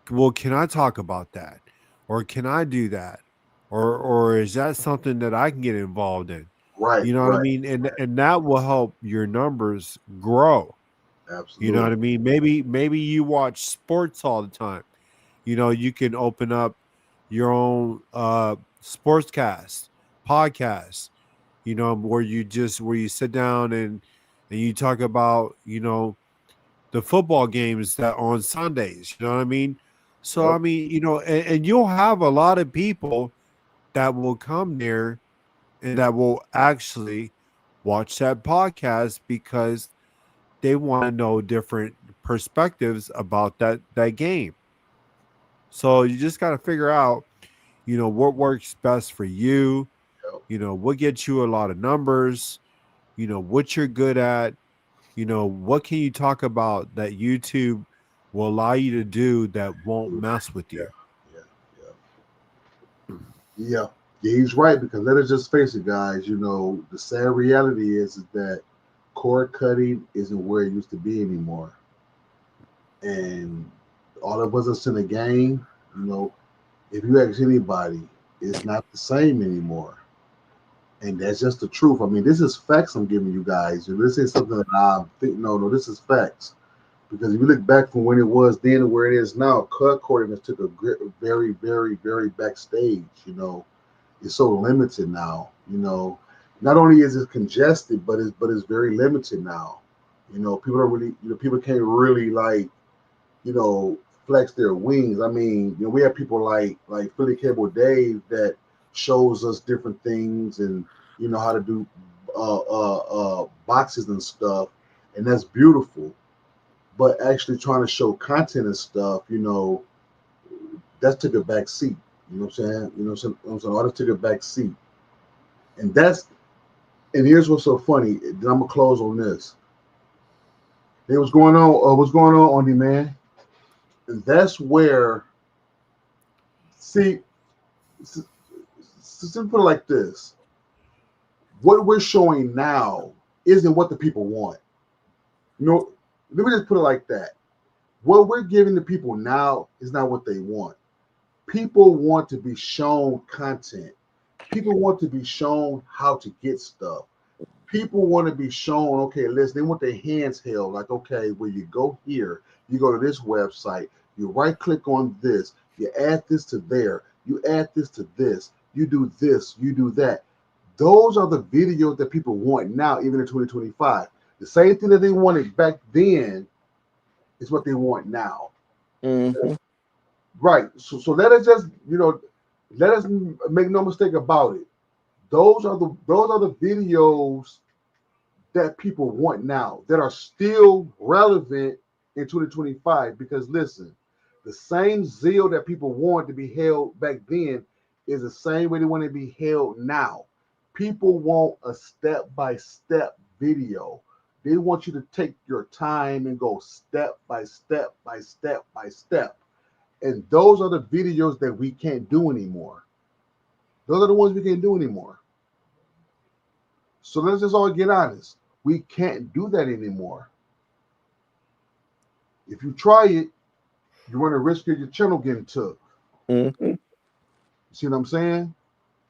well, can I talk about that? Or can I do that? Or is that something that I can get involved in? Right. You know what I mean? And that will help your numbers grow. Absolutely. You know what I mean? Maybe you watch sports all the time. You can open up your own sportscast, podcast, where you sit down and you talk about, the football games that on Sundays, you know what I mean? So, I mean, and you'll have a lot of people that will come there and that will actually watch that podcast because they want to know different perspectives about that game. So you just got to figure out, what works best for you, what gets you a lot of numbers, what you're good at, what can you talk about that YouTube will allow you to do that won't mess with you. Yeah, he's right, because let us just face it, guys. The sad reality is that cord cutting isn't where it used to be anymore. And all of us that's in the game, if you ask anybody, it's not the same anymore. And that's just the truth. I mean, this is facts I'm giving you guys. This is something that I think, no, this is facts. Because if you look back from when it was then and where it is now, cord cutting has took a very, very, very backstage. is so limited now. You know, not only is it congested, but it's very limited now. You know, people don't really, people can't really like, you know, flex their wings. I mean, we have people like Philly Cable Dave that shows us different things and how to do boxes and stuff, and that's beautiful. But actually trying to show content and stuff, that took a back seat. You know what I'm saying? All that took a back seat, and here's what's so funny. Then I'm gonna close on this. Hey, what's going on? What's going on, man? And that's where, see, to put it like this, what we're showing now isn't what the people want. Let me just put it like that. What we're giving the people now is not what they want. People want to be shown content. People want to be shown how to get stuff. People want to be shown, okay, listen, they want their hands held, like, okay, well, you go here, you go to this website, you right click on this, you add this to there, you add this to this, you do this, you do that. Those are the videos that people want now, even in 2025. The same thing that they wanted back then is what they want now. Mm-hmm. Right. So let us just, let us make no mistake about it. Those are the videos that people want now that are still relevant in 2025. Because listen, the same zeal that people wanted to be held back then is the same way they want to be held now. People want a step-by-step video. They want you to take your time and go step by step by step by step. And those are the videos that we can't do anymore. Those are the ones we can't do anymore. So let's just all get honest. We can't do that anymore. If you try it, you run a risk of your channel getting took. Mm-hmm. See what I'm saying?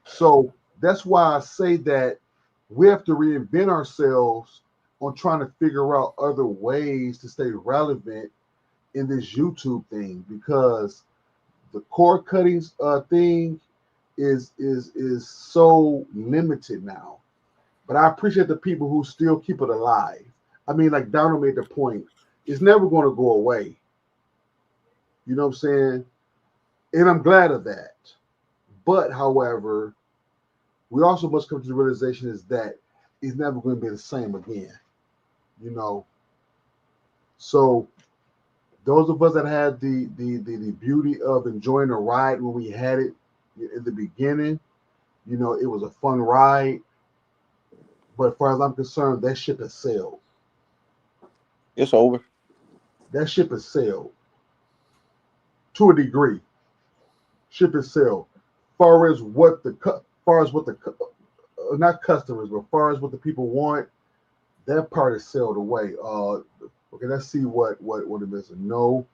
So that's why I say that we have to reinvent ourselves on trying to figure out other ways to stay relevant in this YouTube thing, because the cord cuttings thing is so limited now. But I appreciate the people who still keep it alive. I mean, like Donald made the point, it's never going to go away. You know what I'm saying? And I'm glad of that. But however, we also must come to the realization is that it's never going to be the same again. So those of us that had the beauty of enjoying the ride when we had it in the beginning, it was a fun ride. But as far as I'm concerned, that ship has sailed. It's over. That ship has sailed to a degree. Ship has sailed. Far as what not customers, but far as what the people want, that part is sailed away. Okay, let's see what it is. No,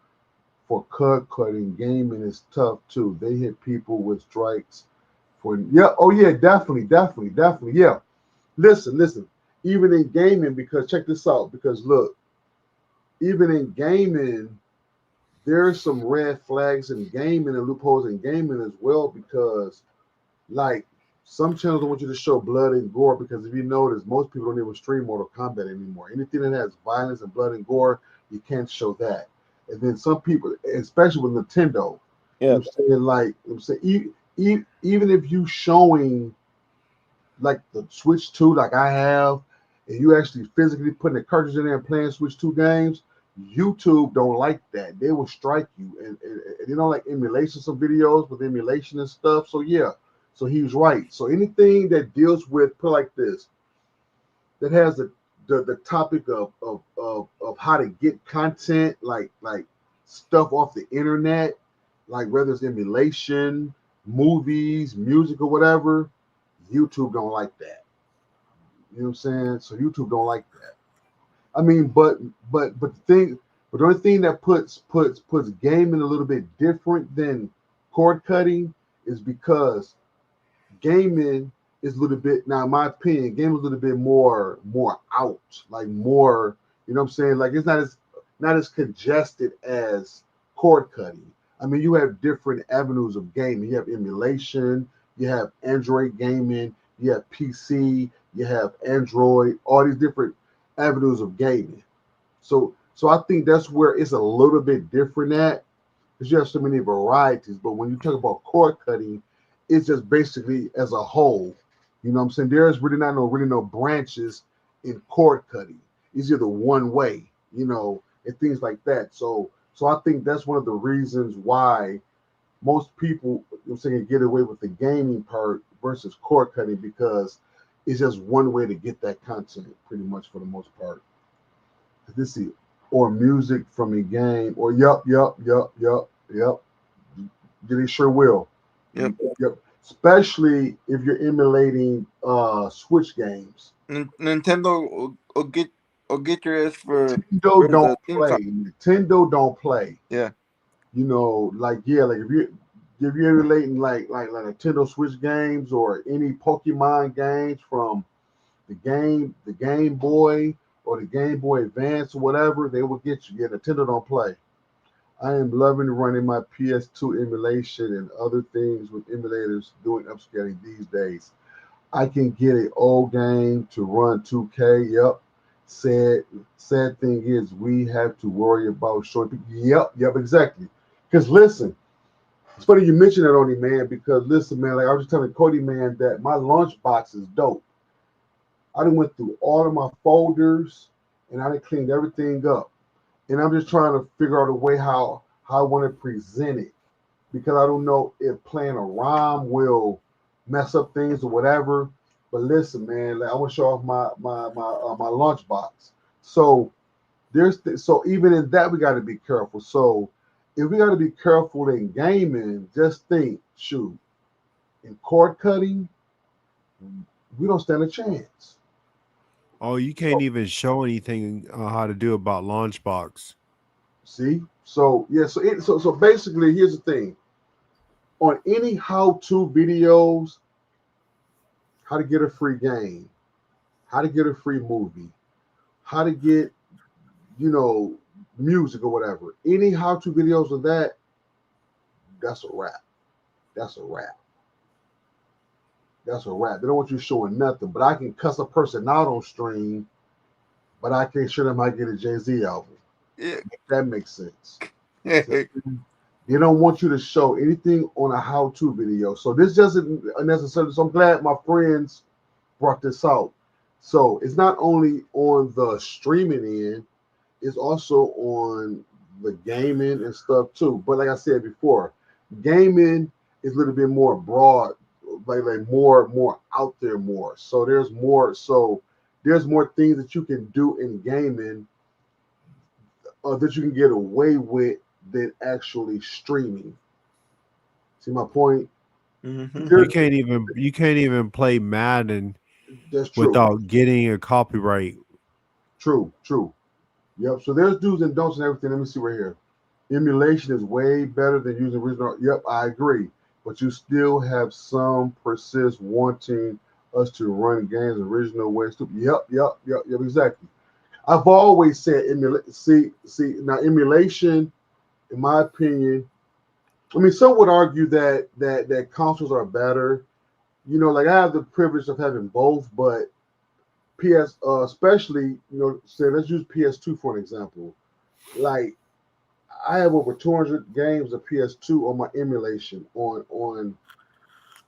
for cutting gaming is tough too. They hit people with strikes for definitely, yeah. Listen. Even in gaming, because check this out, because look, even in gaming, there's some red flags in gaming and loopholes in gaming as well, because like some channels don't want you to show blood and gore, because if you notice, most people don't even stream Mortal Kombat anymore. Anything that has violence and blood and gore, you can't show that. And then some people, especially with Nintendo, I'm saying, even if you showing like the Switch 2, like I have, and you actually physically putting the cartridge in there and playing Switch 2 games, YouTube don't like that. They will strike you, and they don't like emulations of videos with emulation and stuff. So yeah, so he was right. So anything that deals with, put like this, that has the topic of how to get content, like stuff off the internet, like whether it's emulation, movies, music, or whatever, YouTube don't like that. You know what I'm saying? So YouTube don't like that. I mean, but the only thing that puts gaming a little bit different than cord cutting is because gaming is a little bit, now in my opinion, gaming is a little bit more out, like more, you know what I'm saying? Like it's not as congested as cord cutting. I mean, you have different avenues of gaming. You have emulation, you have Android gaming, you have PC, you have Android, all these different avenues of gaming. So I think that's where it's a little bit different at, because you have so many varieties. But when you talk about cord cutting, it's just basically as a whole. You know what I'm saying? There's really no branches in cord cutting. It's either one way, and things like that. So I think that's one of the reasons why most people, saying, get away with the gaming part versus cord cutting, because it's just one way to get that content, pretty much, for the most part. This is, or music from a game, or yup. They sure will. Yep. Yep. Especially if you're emulating Switch games. Nintendo will get your ass for Nintendo the don't theme play. song. Nintendo don't play. Yeah. Like if you're emulating like Nintendo Switch games or any Pokemon games from the Game Boy or the Game Boy Advance or whatever, they will get you. Yeah, Nintendo don't play. I am loving running my PS2 emulation and other things with emulators doing upscaling these days. I can get an old game to run 2K. Yep. Sad thing is we have to worry about short. Yep, exactly. Because listen, it's funny you mentioned that, Only man, because listen, man, like I was just telling Cody, man, that my lunchbox is dope. I done went through all of my folders and I done cleaned everything up. And I'm just trying to figure out a way how I want to present it, because I don't know if playing a ROM will mess up things or whatever. But listen, man, like I want to show off my lunchbox. So so even in that we got to be careful. So if we got to be careful in gaming, just think, shoot, in cord cutting, we don't stand a chance. Oh, you can't even show anything how to do about Launchbox. See, so yeah, so basically, here's the thing: on any how-to videos, how to get a free game, how to get a free movie, how to get, music or whatever. Any how-to videos of that, that's a wrap. That's a wrap. That's a wrap. They don't want you showing nothing, but I can cuss a person out on stream, but I can't show them how to get a Jay-Z album. Yeah. If that makes sense. Yeah. They don't want you to show anything on a how-to video. So this doesn't necessarily. So I'm glad my friends brought this out. So it's not only on the streaming end, it's also on the gaming and stuff too. But like I said before, gaming is a little bit more broad, like more out there more. So there's more. So there's more things that you can do in gaming that you can get away with than actually streaming. See my point? Mhm. You can't even play Madden That's true. without getting a copyright. True. Yep. So there's do's and don'ts and everything. Let me see right here. Emulation is way better than using original. Yep, I agree. But you still have some persist wanting us to run games original ways too. Yep, exactly. I've always said emulation, in my opinion. I mean, some would argue that consoles are better. Like I have the privilege of having both, but especially, say let's use PS2 for an example. Like I have over 200 games of PS2 on my emulation on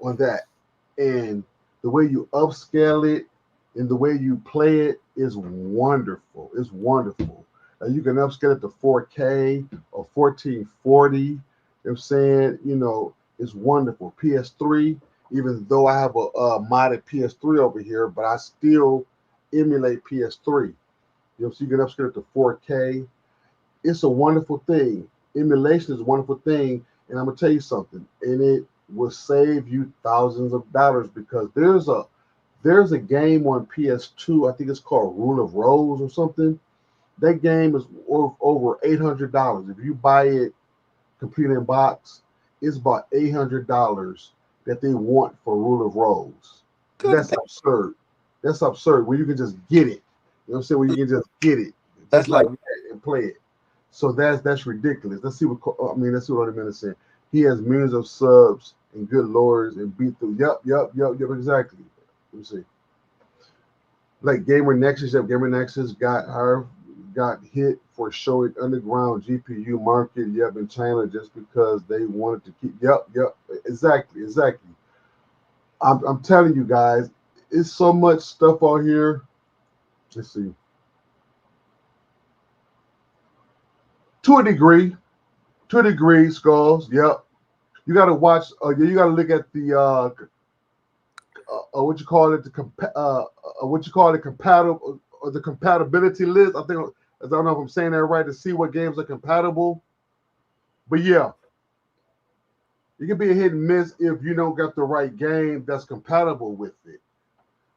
that, and the way you upscale it and the way you play it is wonderful. It's wonderful. You can upscale it to 4K or 1440. You know what I'm saying? It's wonderful. PS3, even though I have a modded PS3 over here, but I still emulate PS3. So you can upscale it to 4K. It's a wonderful thing. Emulation is a wonderful thing. And I'm going to tell you something, and it will save you thousands of dollars, because there's a game on PS2, I think it's called Rule of Rose or something. That game is over $800. If you buy it complete in box, it's about $800 that they want for Rule of Rose. That's absurd. That's absurd. Where you can just get it. You know what I'm saying? Where you can just get it. That's like that and play it. So that's ridiculous. Let's see what other man is saying. He has millions of subs and good lords and beat the yep, exactly. Let me see. Like Gamer Nexus, Gamer Nexus got hit for showing underground GPU market, in China just because they wanted to keep exactly. I'm telling you guys, it's so much stuff out here. Let's see. To a degree, Skulls. Yep. You got to watch. You got to look at the what you call it, compatible or the compatibility list. I think I don't know if I'm saying that right, to see what games are compatible. But yeah, you can be a hit and miss if you don't got the right game that's compatible with it.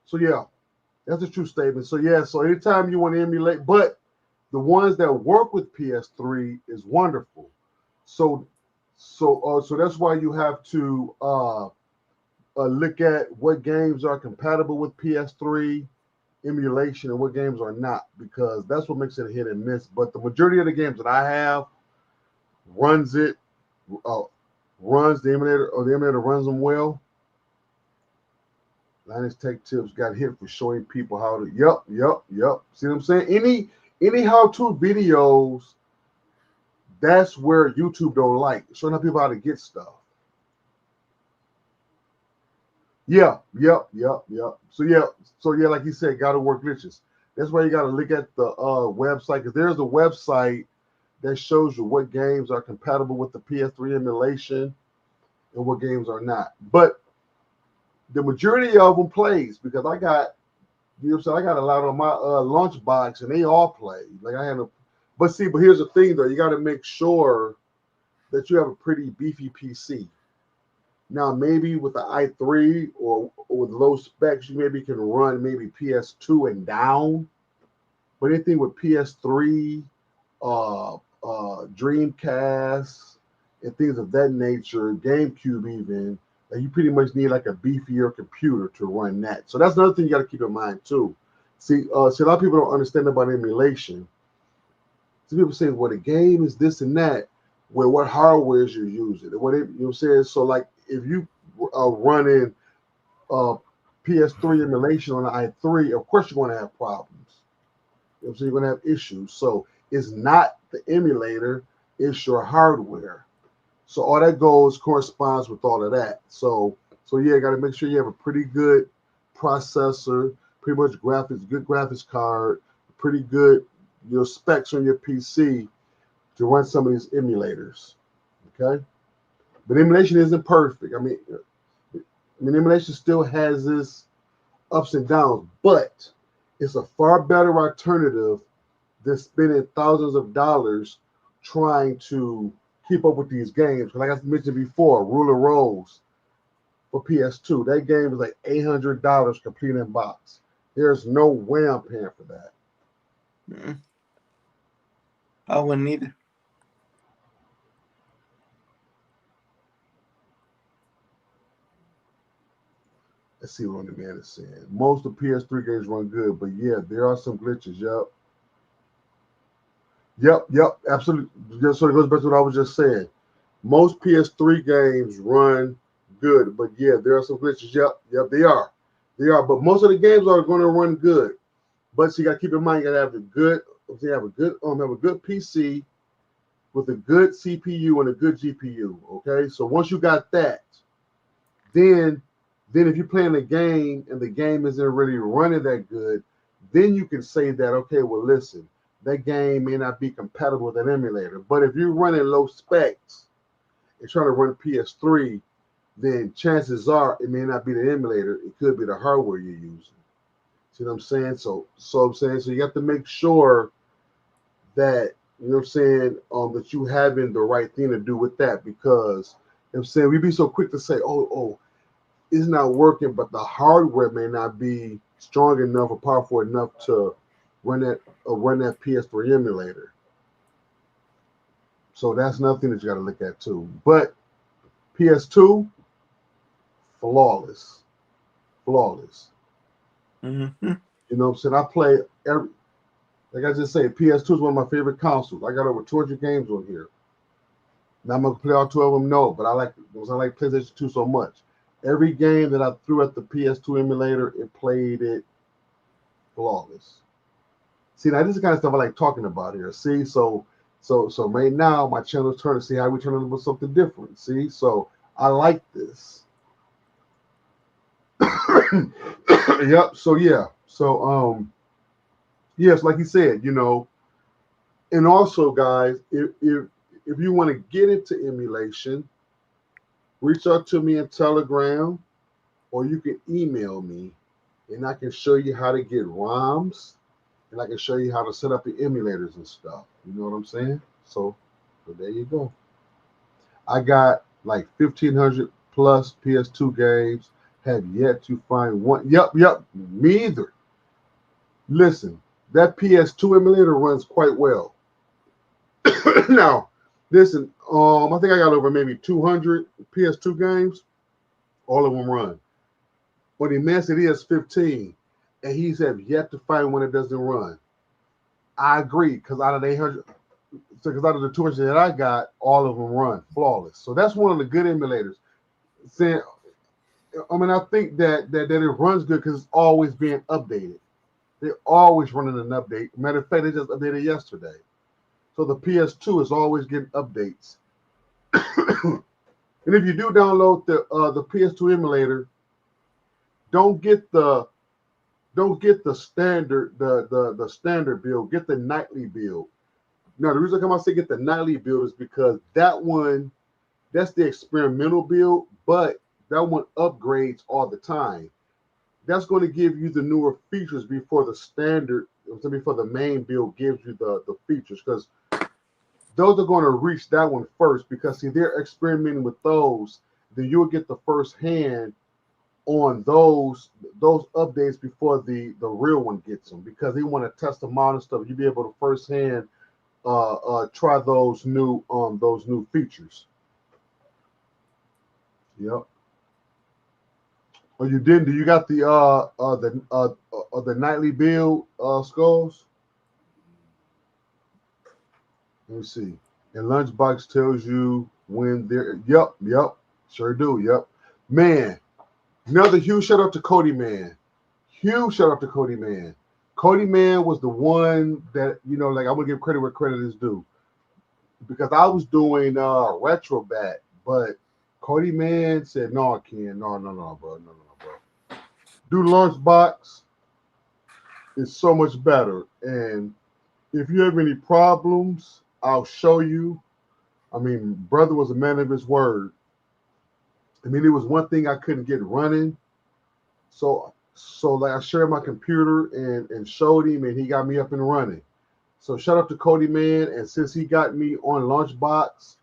So yeah, that's a true statement. So yeah, so anytime you want to emulate, but the ones that work with PS3 is wonderful. So that's why you have to look at what games are compatible with PS3 emulation and what games are not, because that's what makes it a hit and miss. But the majority of the games that I have runs the emulator, or the emulator runs them well. Linus Tech Tips got hit for showing people how to. Yep. See what I'm saying? Any how-to videos, that's where YouTube don't like, showing people how to get stuff. Yep. So yeah, like you said, gotta work glitches. That's why you gotta look at the website, because there's a website that shows you what games are compatible with the PS3 emulation and what games are not. But the majority of them plays, because I got, I got a lot on my launch box and they all play. Like I had a, but here's the thing though, you got to make sure that you have a pretty beefy PC. Now maybe with the i3 or with low specs, you maybe can run maybe PS2 and down. But anything with PS3, Dreamcast, and things of that nature, GameCube even, you pretty much need like a beefier computer to run that. So that's another thing you got to keep in mind too. See, a lot of people don't understand about emulation. Some people say, well, the game is this and that. Well, what hardware is you using? What you know what I'm saying? So like if you are running PS3 emulation on an i3, of course you're going to have problems. You know, so you're going to have issues. So it's not the emulator, it's your hardware. So all that corresponds with all of that. So yeah, got to make sure you have a pretty good processor, pretty much good graphics card, pretty good specs on your PC to run some of these emulators. Okay, but emulation isn't perfect. I mean, emulation still has its ups and downs, but it's a far better alternative than spending thousands of dollars trying to keep up with these games. Like I mentioned before, Rule of Rose for PS2, that game is like $800 complete in box. There's no way I'm paying for that. I wouldn't either. Let's see what the man is saying. Most of PS3 games run good, but yeah, there are some glitches. Yep, absolutely. So it goes back to what I was just saying. Most PS3 games run good, but yeah, there are some glitches. Yep, they are. But most of the games are going to run good. But so you got to keep in mind, you got to have a good PC with a good CPU and a good GPU. Okay, so once you got that, then if you're playing a game and the game isn't really running that good, then you can say that, okay, well, listen, that game may not be compatible with an emulator. But if you're running low specs and trying to run PS3, then chances are it may not be the emulator. It could be the hardware you're using. See what I'm saying? So you have to make sure that, you know what I'm saying, that you having the right thing to do with that, because you know what I'm saying, we'd be so quick to say, oh, it's not working, but the hardware may not be strong enough or powerful enough to run that PS3 emulator. So that's another thing that you got to look at too. But PS2, flawless. Mm-hmm. You know what I'm saying? I play like I just said, PS2 is one of my favorite consoles. I got over 200 games on here. Now I'm gonna play all 2 of them. No, but I like PlayStation 2 so much. Every game that I threw at the PS2 emulator, it played it flawless. See, now this is the kind of stuff I like talking about here. See, so right now my channel's turning to see how we turn it into something different. See, so I like this. Yep. So yeah. So yes, like you said, you know, and also guys, if you want to get into emulation, reach out to me in Telegram, or you can email me, and I can show you how to get ROMs, and I can show you how to set up the emulators and stuff. You know what I'm saying? So there you go. I got like 1,500 plus PS2 games. Have yet to find one. Yep. Me either. Listen, that PS2 emulator runs quite well. Now, listen, I think I got over maybe 200 PS2 games. All of them run. But the man said he has 15, and he's have yet to find one that doesn't run. I agree, because out of the 800, because out of the 200 that I got, all of them run flawless. So that's one of the good emulators. Saying, I mean, I think that it runs good because it's always being updated. They're always running an update. Matter of fact, they just updated yesterday. So the PS2 is always getting updates. And if you do download the PS2 emulator, don't get the standard the standard build. Get the nightly build. Now the reason I say get the nightly build is because that one, that's the experimental build, but that one upgrades all the time. That's going to give you the newer features before the standard, before the main build gives you the features, because those are going to reach that one first, because see, they're experimenting with those. Then you'll get the first hand on those updates before the real one gets them, because they want to test them out and stuff. You'll be able to first hand try those new features. Yep. Oh, you didn't? Do you got the nightly build skulls? Let me see. And Lunchbox tells you when they're. Yep. Sure do. Yep. Man, another huge shout out to Cody Man. Huge shout out to Cody Man. Cody Man was the one that, you know, like, I'm gonna give credit where credit is due, because I was doing Retrobat, but Cody Man said, "No, I can't. No, bro. No, bro. Do Lunchbox. It's so much better. And if you have any problems, I'll show you." I mean, brother was a man of his word. I mean, it was one thing I couldn't get running. So like, I shared my computer and showed him, and he got me up and running. So shout out to Cody Man. And since he got me on Lunchbox,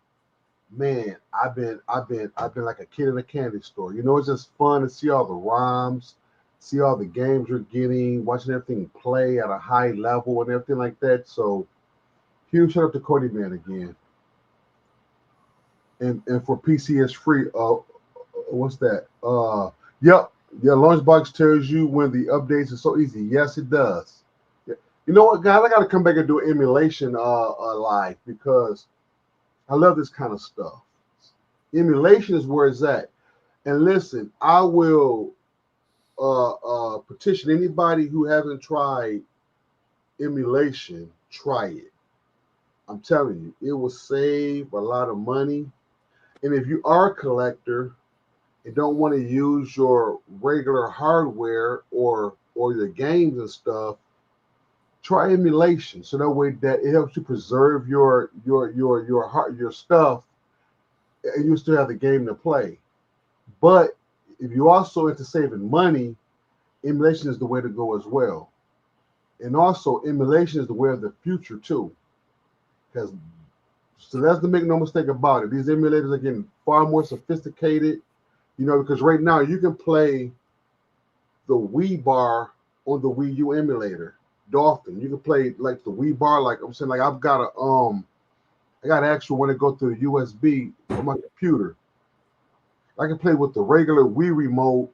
man, I've been like a kid in a candy store. You know, it's just fun to see all the ROMs, see all the games you're getting, watching everything play at a high level and everything like that. So huge shout out to Cody Man again. And for PC is free. What's that? Yep. Yeah, Lunchbox tells you when the updates are so easy. Yes, it does. Yeah. You know what, guys? I got to come back and do an emulation live, because I love this kind of stuff. Emulation is where it's at. And listen, I will petition anybody who hasn't tried emulation, try it. I'm telling you, it will save a lot of money. And if you are a collector and don't want to use your regular hardware or your games and stuff, try emulation. So that way that it helps you preserve your stuff, and you still have the game to play. But if you also into saving money, emulation is the way to go as well. And also, emulation is the way of the future too. Because, so that's to make no mistake about it. These emulators are getting far more sophisticated, you know, because right now you can play the Wii bar on the Wii U emulator. Dolphin, you can play like the Wii bar, like I'm saying, like I got an actual one that go through the USB on my computer. I can play with the regular Wii remote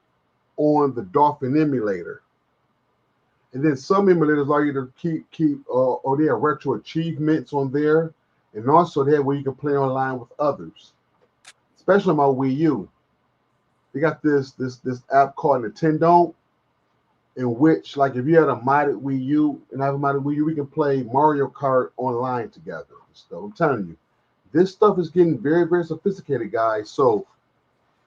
on the Dolphin emulator. And then some emulators allow you to keep or they have retro achievements on there. And also they have where you can play online with others, especially on my Wii U. They got this app called Nintendo, in which, like, if you had a modded Wii U and I have a modded Wii U, we can play Mario Kart online together and stuff. I'm telling you, this stuff is getting very, very sophisticated, guys. So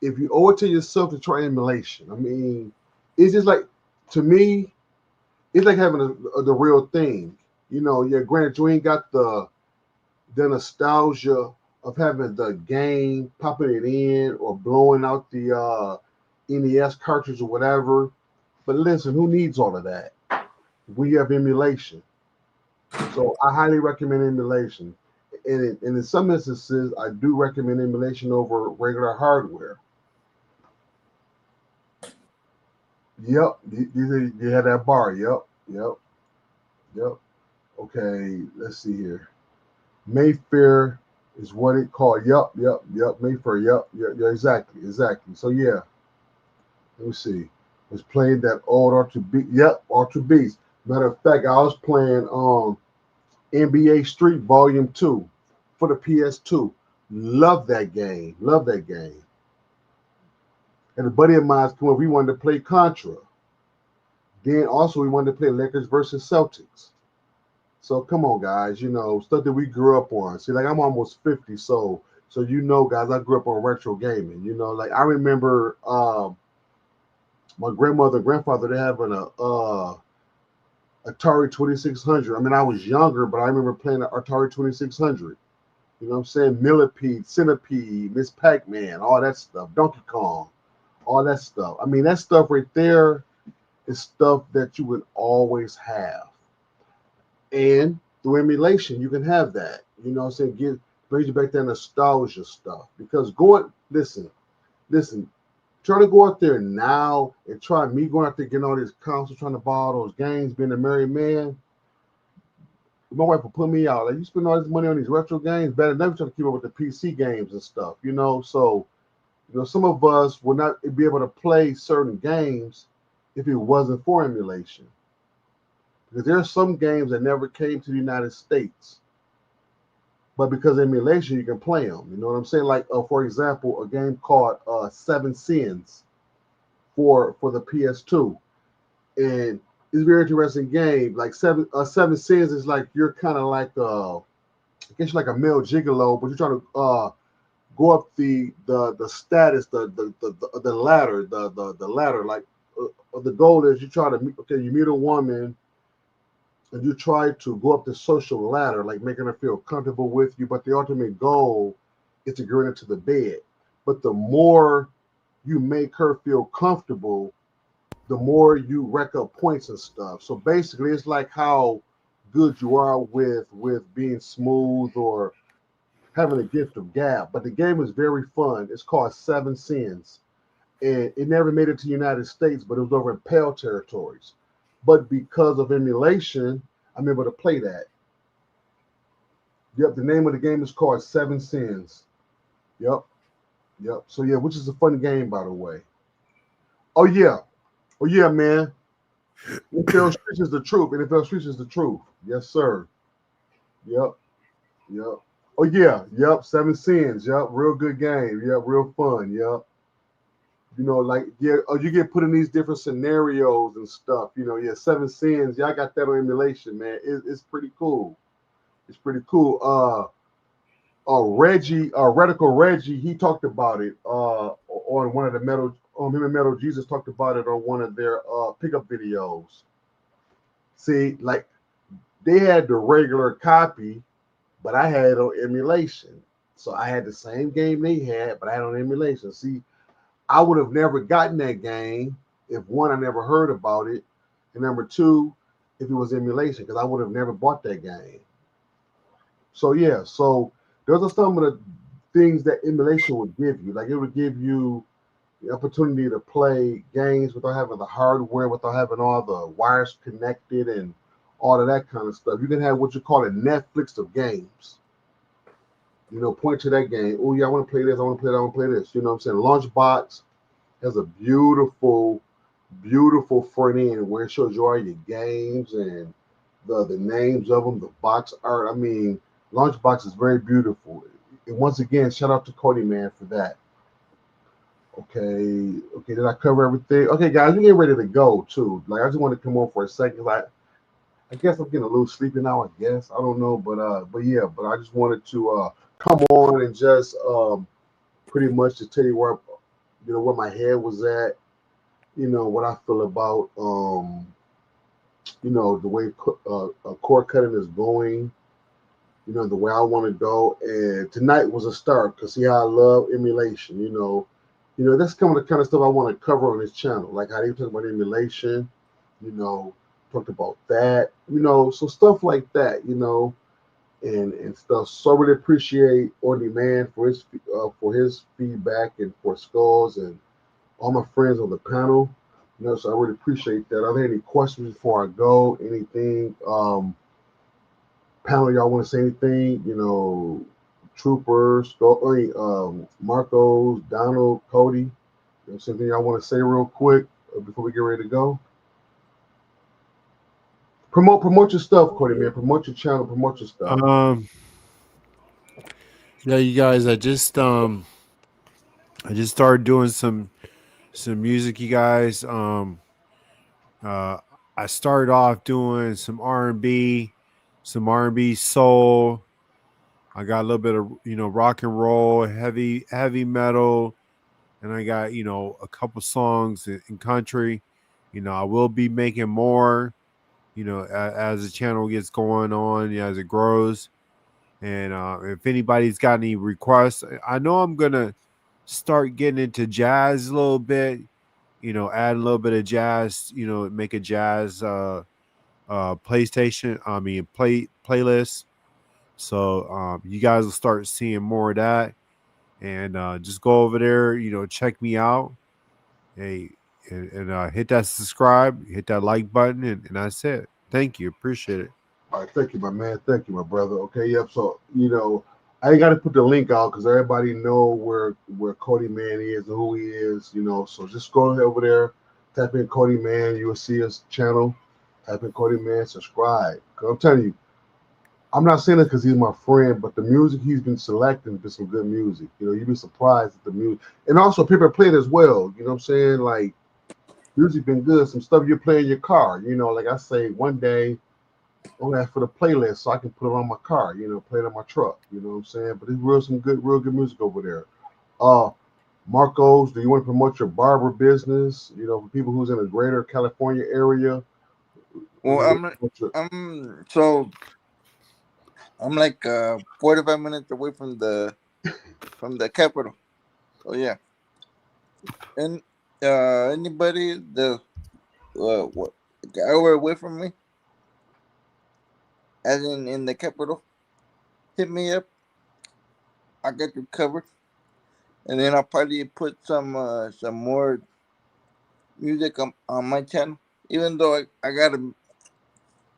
if you owe it to yourself to try emulation, I mean, it's just like, to me, it's like having the real thing. You know, yeah, granted, you ain't got the nostalgia of having the game, popping it in, or blowing out the NES cartridge or whatever. But listen, who needs all of that? We have emulation. So I highly recommend emulation. And in some instances, I do recommend emulation over regular hardware. Yep, you had that bar. Yep. Okay, let's see here. Mayfair is what it called. Yep. Mayfair. Yep. Exactly. So yeah, let me see. I was playing that old Ultra Beast. Yep, Ultra Beast. Matter of fact, I was playing NBA Street Volume 2 for the PS2. Love that game. And a buddy of mine come over, we wanted to play Contra. Then also we wanted to play Lakers versus Celtics. So come on, guys, you know, stuff that we grew up on. See, like, I'm almost 50, so you know, guys, I grew up on retro gaming. You know, like, I remember my grandmother and grandfather, they having a Atari 2600. I mean, I was younger, but I remember playing the Atari 2600. You know what I'm saying? Millipede, Centipede, Miss Pac-Man, all that stuff, Donkey Kong, all that stuff. I mean, that stuff right there is stuff that you would always have. And through emulation, you can have that. You know what I'm saying? Brings you back that nostalgia stuff. Because listen, trying to go out there now and try me going out there getting all these consoles, trying to buy all those games, being a married man. My wife will put me out. Like, you spend all this money on these retro games, better than trying to keep up with the PC games and stuff, you know. So, you know, some of us would not be able to play certain games if it wasn't for emulation. Because there are some games that never came to the United States, but because of emulation, you can play them. You know what I'm saying? Like, for example, a game called Seven Sins for the PS2, and it's a very interesting game. Like Seven Sins is like, you're kind of like I guess you're like a male gigolo, but you're trying to go up the status, the ladder, the ladder. Like, the goal is you try to meet. Okay, you meet a woman, and you try to go up the social ladder, like making her feel comfortable with you. But the ultimate goal is to get her into the bed. But the more you make her feel comfortable, the more you rack up points and stuff. So basically, it's like how good you are with being smooth or having a gift of gab. But the game is very fun. It's called Seven Sins. And it never made it to the United States, but it was over in PAL territories. But because of emulation, I'm able to play that. Yep, the name of the game is called Seven Sins. Yep. So yeah, which is a fun game, by the way. Oh yeah, man. NFL Streets is the truth. NFL Streets is the truth. Yes, sir. Yep. Oh yeah, yep. Seven Sins. Yep, real good game. Yep, real fun. Yep. You know, like, yeah, you get put in these different scenarios and stuff. You know, yeah, Seven Sins. Yeah, I got that on emulation, man. It's pretty cool. It's pretty cool. Radical Reggie, he talked about it on one of the him and Metal Jesus talked about it on one of their pickup videos. See, like, they had the regular copy, but I had it on emulation. So I had the same game they had, but I had it on emulation. See, I would have never gotten that game if, one, I never heard about it, and number two, if it was emulation, because I would have never bought that game. So yeah, so those are some of the things that emulation would give you. Like, it would give you the opportunity to play games without having the hardware, without having all the wires connected and all of that kind of stuff. You can have what you call a Netflix of games. You know, point to that game. Oh yeah, I want to play this. I want to play that. I want to play this. You know what I'm saying? Launchbox has a beautiful front end where it shows you all your games and the names of them, the box art. I mean, Lunchbox is very beautiful. And once again, shout out to Cody, man, for that. Okay. Did I cover everything? Okay, guys, we get ready to go too. Like, I just want to come on for a second. Like, I guess I'm getting a little sleepy now. I guess I don't know, but yeah. But I just wanted to come on and just pretty much to tell you where where my head was at. What I feel about the way cord cutting is going. The way I want to go. And tonight was a start because see how I love emulation. That's kind of the kind of stuff I want to cover on this channel. Like how they talk about emulation. Talked about that. So stuff like that. And stuff. So I really appreciate On Demand for his feedback and for Skulls and all my friends on the panel. So I really appreciate that. Are there any questions before I go? Anything? Panel, y'all want to say anything? Trooper, Marcos, Donald, Cody. Something y'all want to say real quick before we get ready to go? Promote your stuff, Cody, man. Promote your channel. Promote your stuff. Yeah, you guys, I just started doing some music, you guys. I started off doing some R&B, soul. I got a little bit of rock and roll, heavy metal, and I got a couple songs in country. I will be making more. As the channel gets going on, as it grows. And if anybody's got any requests, I know I'm gonna start getting into jazz a little bit. Add a little bit of jazz. Make a jazz playlist. So you guys will start seeing more of that, and just go over there. Check me out. Hey, and hit that subscribe, hit that like button, and that's it. Thank you, appreciate it. All right, thank you, my man. Thank you, my brother. Okay, yep. So I ain't got to put the link out because everybody know where Cody Man is and who he is. So just go over there, type in Cody Man. You will see his channel. Type in Cody Man, subscribe. Cause I'm telling you, I'm not saying this because he's my friend, but the music he's been selecting has been some good music. You'd be surprised at the music, and also people play it as well. You know what I'm saying? Like music been good. Some stuff you play in your car. Like I say, one day. I'm gonna ask for the playlist so I can put it on my car, play it on my truck, you know what I'm saying? But there's real good music over there. Marcos, do you want to promote your barber business? For people who's in the greater California area. Well, I'm like 45 minutes away from the capital. Oh yeah. And anybody what hour away from me, as in the capital, hit me up. I got you covered, and then I'll probably put some more music on my channel. Even though I got a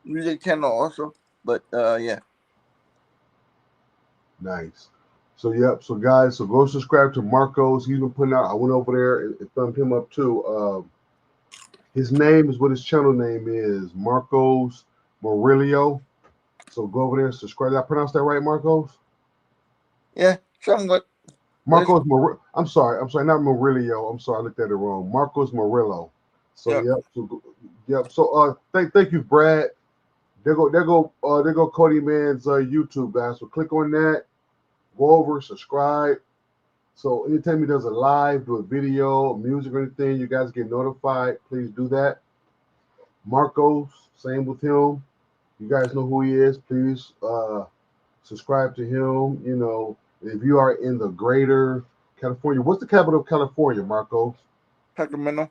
music channel also, but yeah. Nice. So yep. So guys, so go subscribe to Marcos. He's been putting out. I went over there and thumbed him up too. His name is what his channel name is, Marcos Murillo. So go over there and subscribe. Did I pronounce that right, Marcos? Yeah, somewhat. Marcos I'm sorry, not Murillo. I'm sorry, I looked at it wrong. Marcos Murillo. So yep. So thank you, Brad. There go Cody Man's YouTube, guys. So click on that, go over, subscribe. So anytime he does a live, do a video, music or anything, you guys get notified. Please do that. Marcos, same with him. You guys know who he is. Please subscribe to him. If you are in the greater California, what's the capital of California, Marcos? Sacramento.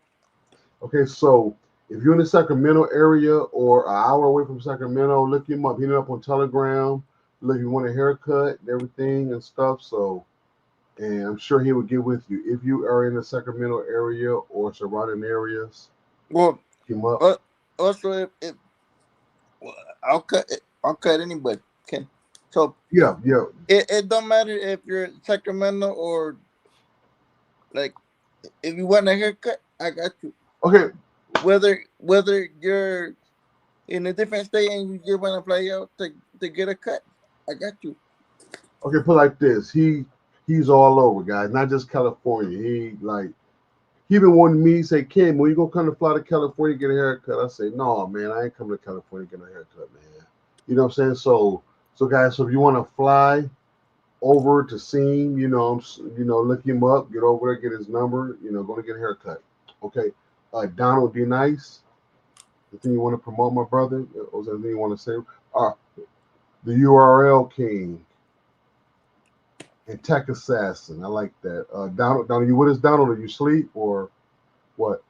Okay, so if you're in the Sacramento area or an hour away from Sacramento, look him up. Hit him up on Telegram. Look, if you want a haircut and everything and stuff. So, and I'm sure he will get with you if you are in the Sacramento area or surrounding areas. Well, him up. Also, if I'll cut anybody. Okay, so yeah. It don't matter if you're in Sacramento or like if you want a haircut, I got you. Okay. Whether you're in a different state and you just want to fly out to get a cut, I got you. Okay, put it like this. He's all over, guys. Not just California. He been wanting me to say, Kim, when you gonna come to fly to California get a haircut? I say, no, man, I ain't coming to California to get a haircut, man. You know what I'm saying? So guys, so if you want to fly over to see him, look him up, get over there, get his number, going to get a haircut. Okay. Donald D. Nice. Anything you want to promote, my brother? Or is there anything you want to say? The URL King and Tech Assassin. I like that. Donald, you with us, Donald? Are you asleep or what?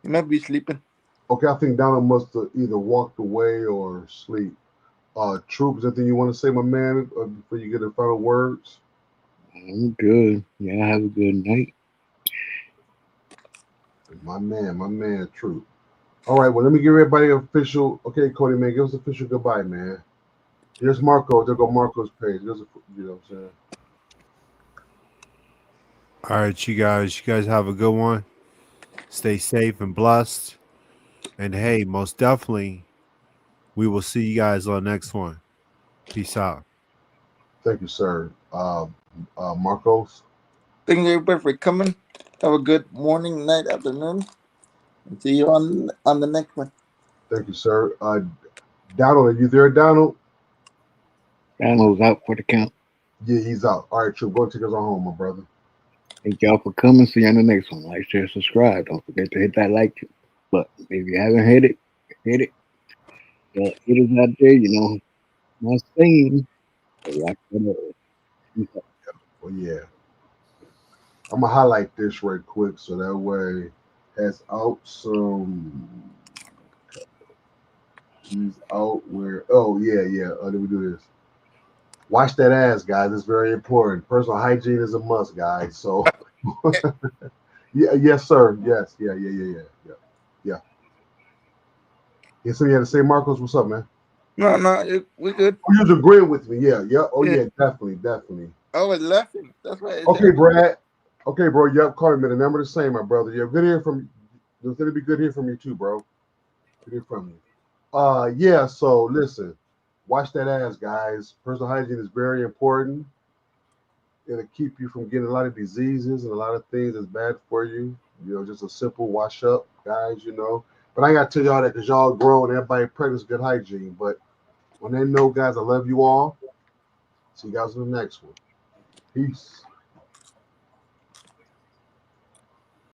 You might be sleeping. Okay, I think Donald must have either walked away or sleep. Troop, is there anything you want to say, my man, before you get the final words? I'm good. Yeah, have a good night. My man, Troop. All right, well, let me give everybody official. Okay, Cody, man, give us official goodbye, man. Here's Marco. There go Marco's page. You know what I'm saying? All right, you guys have a good one. Stay safe and blessed. And hey, most definitely, we will see you guys on the next one. Peace out. Thank you, sir. Marcos. Thank you everybody for coming. Have a good morning, night, afternoon. And see you on the next one. Thank you, sir. Donald, are you there, Donald? Donald's out for the count. Yeah, he's out. All right, Troop, go take us on home, my brother. Thank y'all for coming. See you on the next one. Like, share, subscribe. Don't forget to hit that like button. If you haven't hit it, hit it. The hitters out there, not saying. Rock that up. Well, yeah. I'm gonna highlight this right quick so that way has out some. He's out where? Oh yeah. Let me do this. Wash that ass, guys. It's very important. Personal hygiene is a must, guys. So, yeah, yes, sir. Yes, yeah. Yeah, so you had to say, Marcos, what's up, man? No, we good. Oh, you was agreeing with me, yeah. Oh, yeah, definitely. I was laughing. That's why. Okay, Brad. Okay, bro. Yep, call me. The number the same, my brother. Yeah, good hearing from you. It's gonna be good hearing from you too, bro. Good hearing from you. Yeah. So listen, wash that ass, guys. Personal hygiene is very important. It'll keep you from getting a lot of diseases and a lot of things that's bad for you. Just a simple wash up, guys. But I gotta tell y'all that because y'all grown, everybody practice good hygiene. But when they know, guys, I love you all. See you guys in the next one. Peace.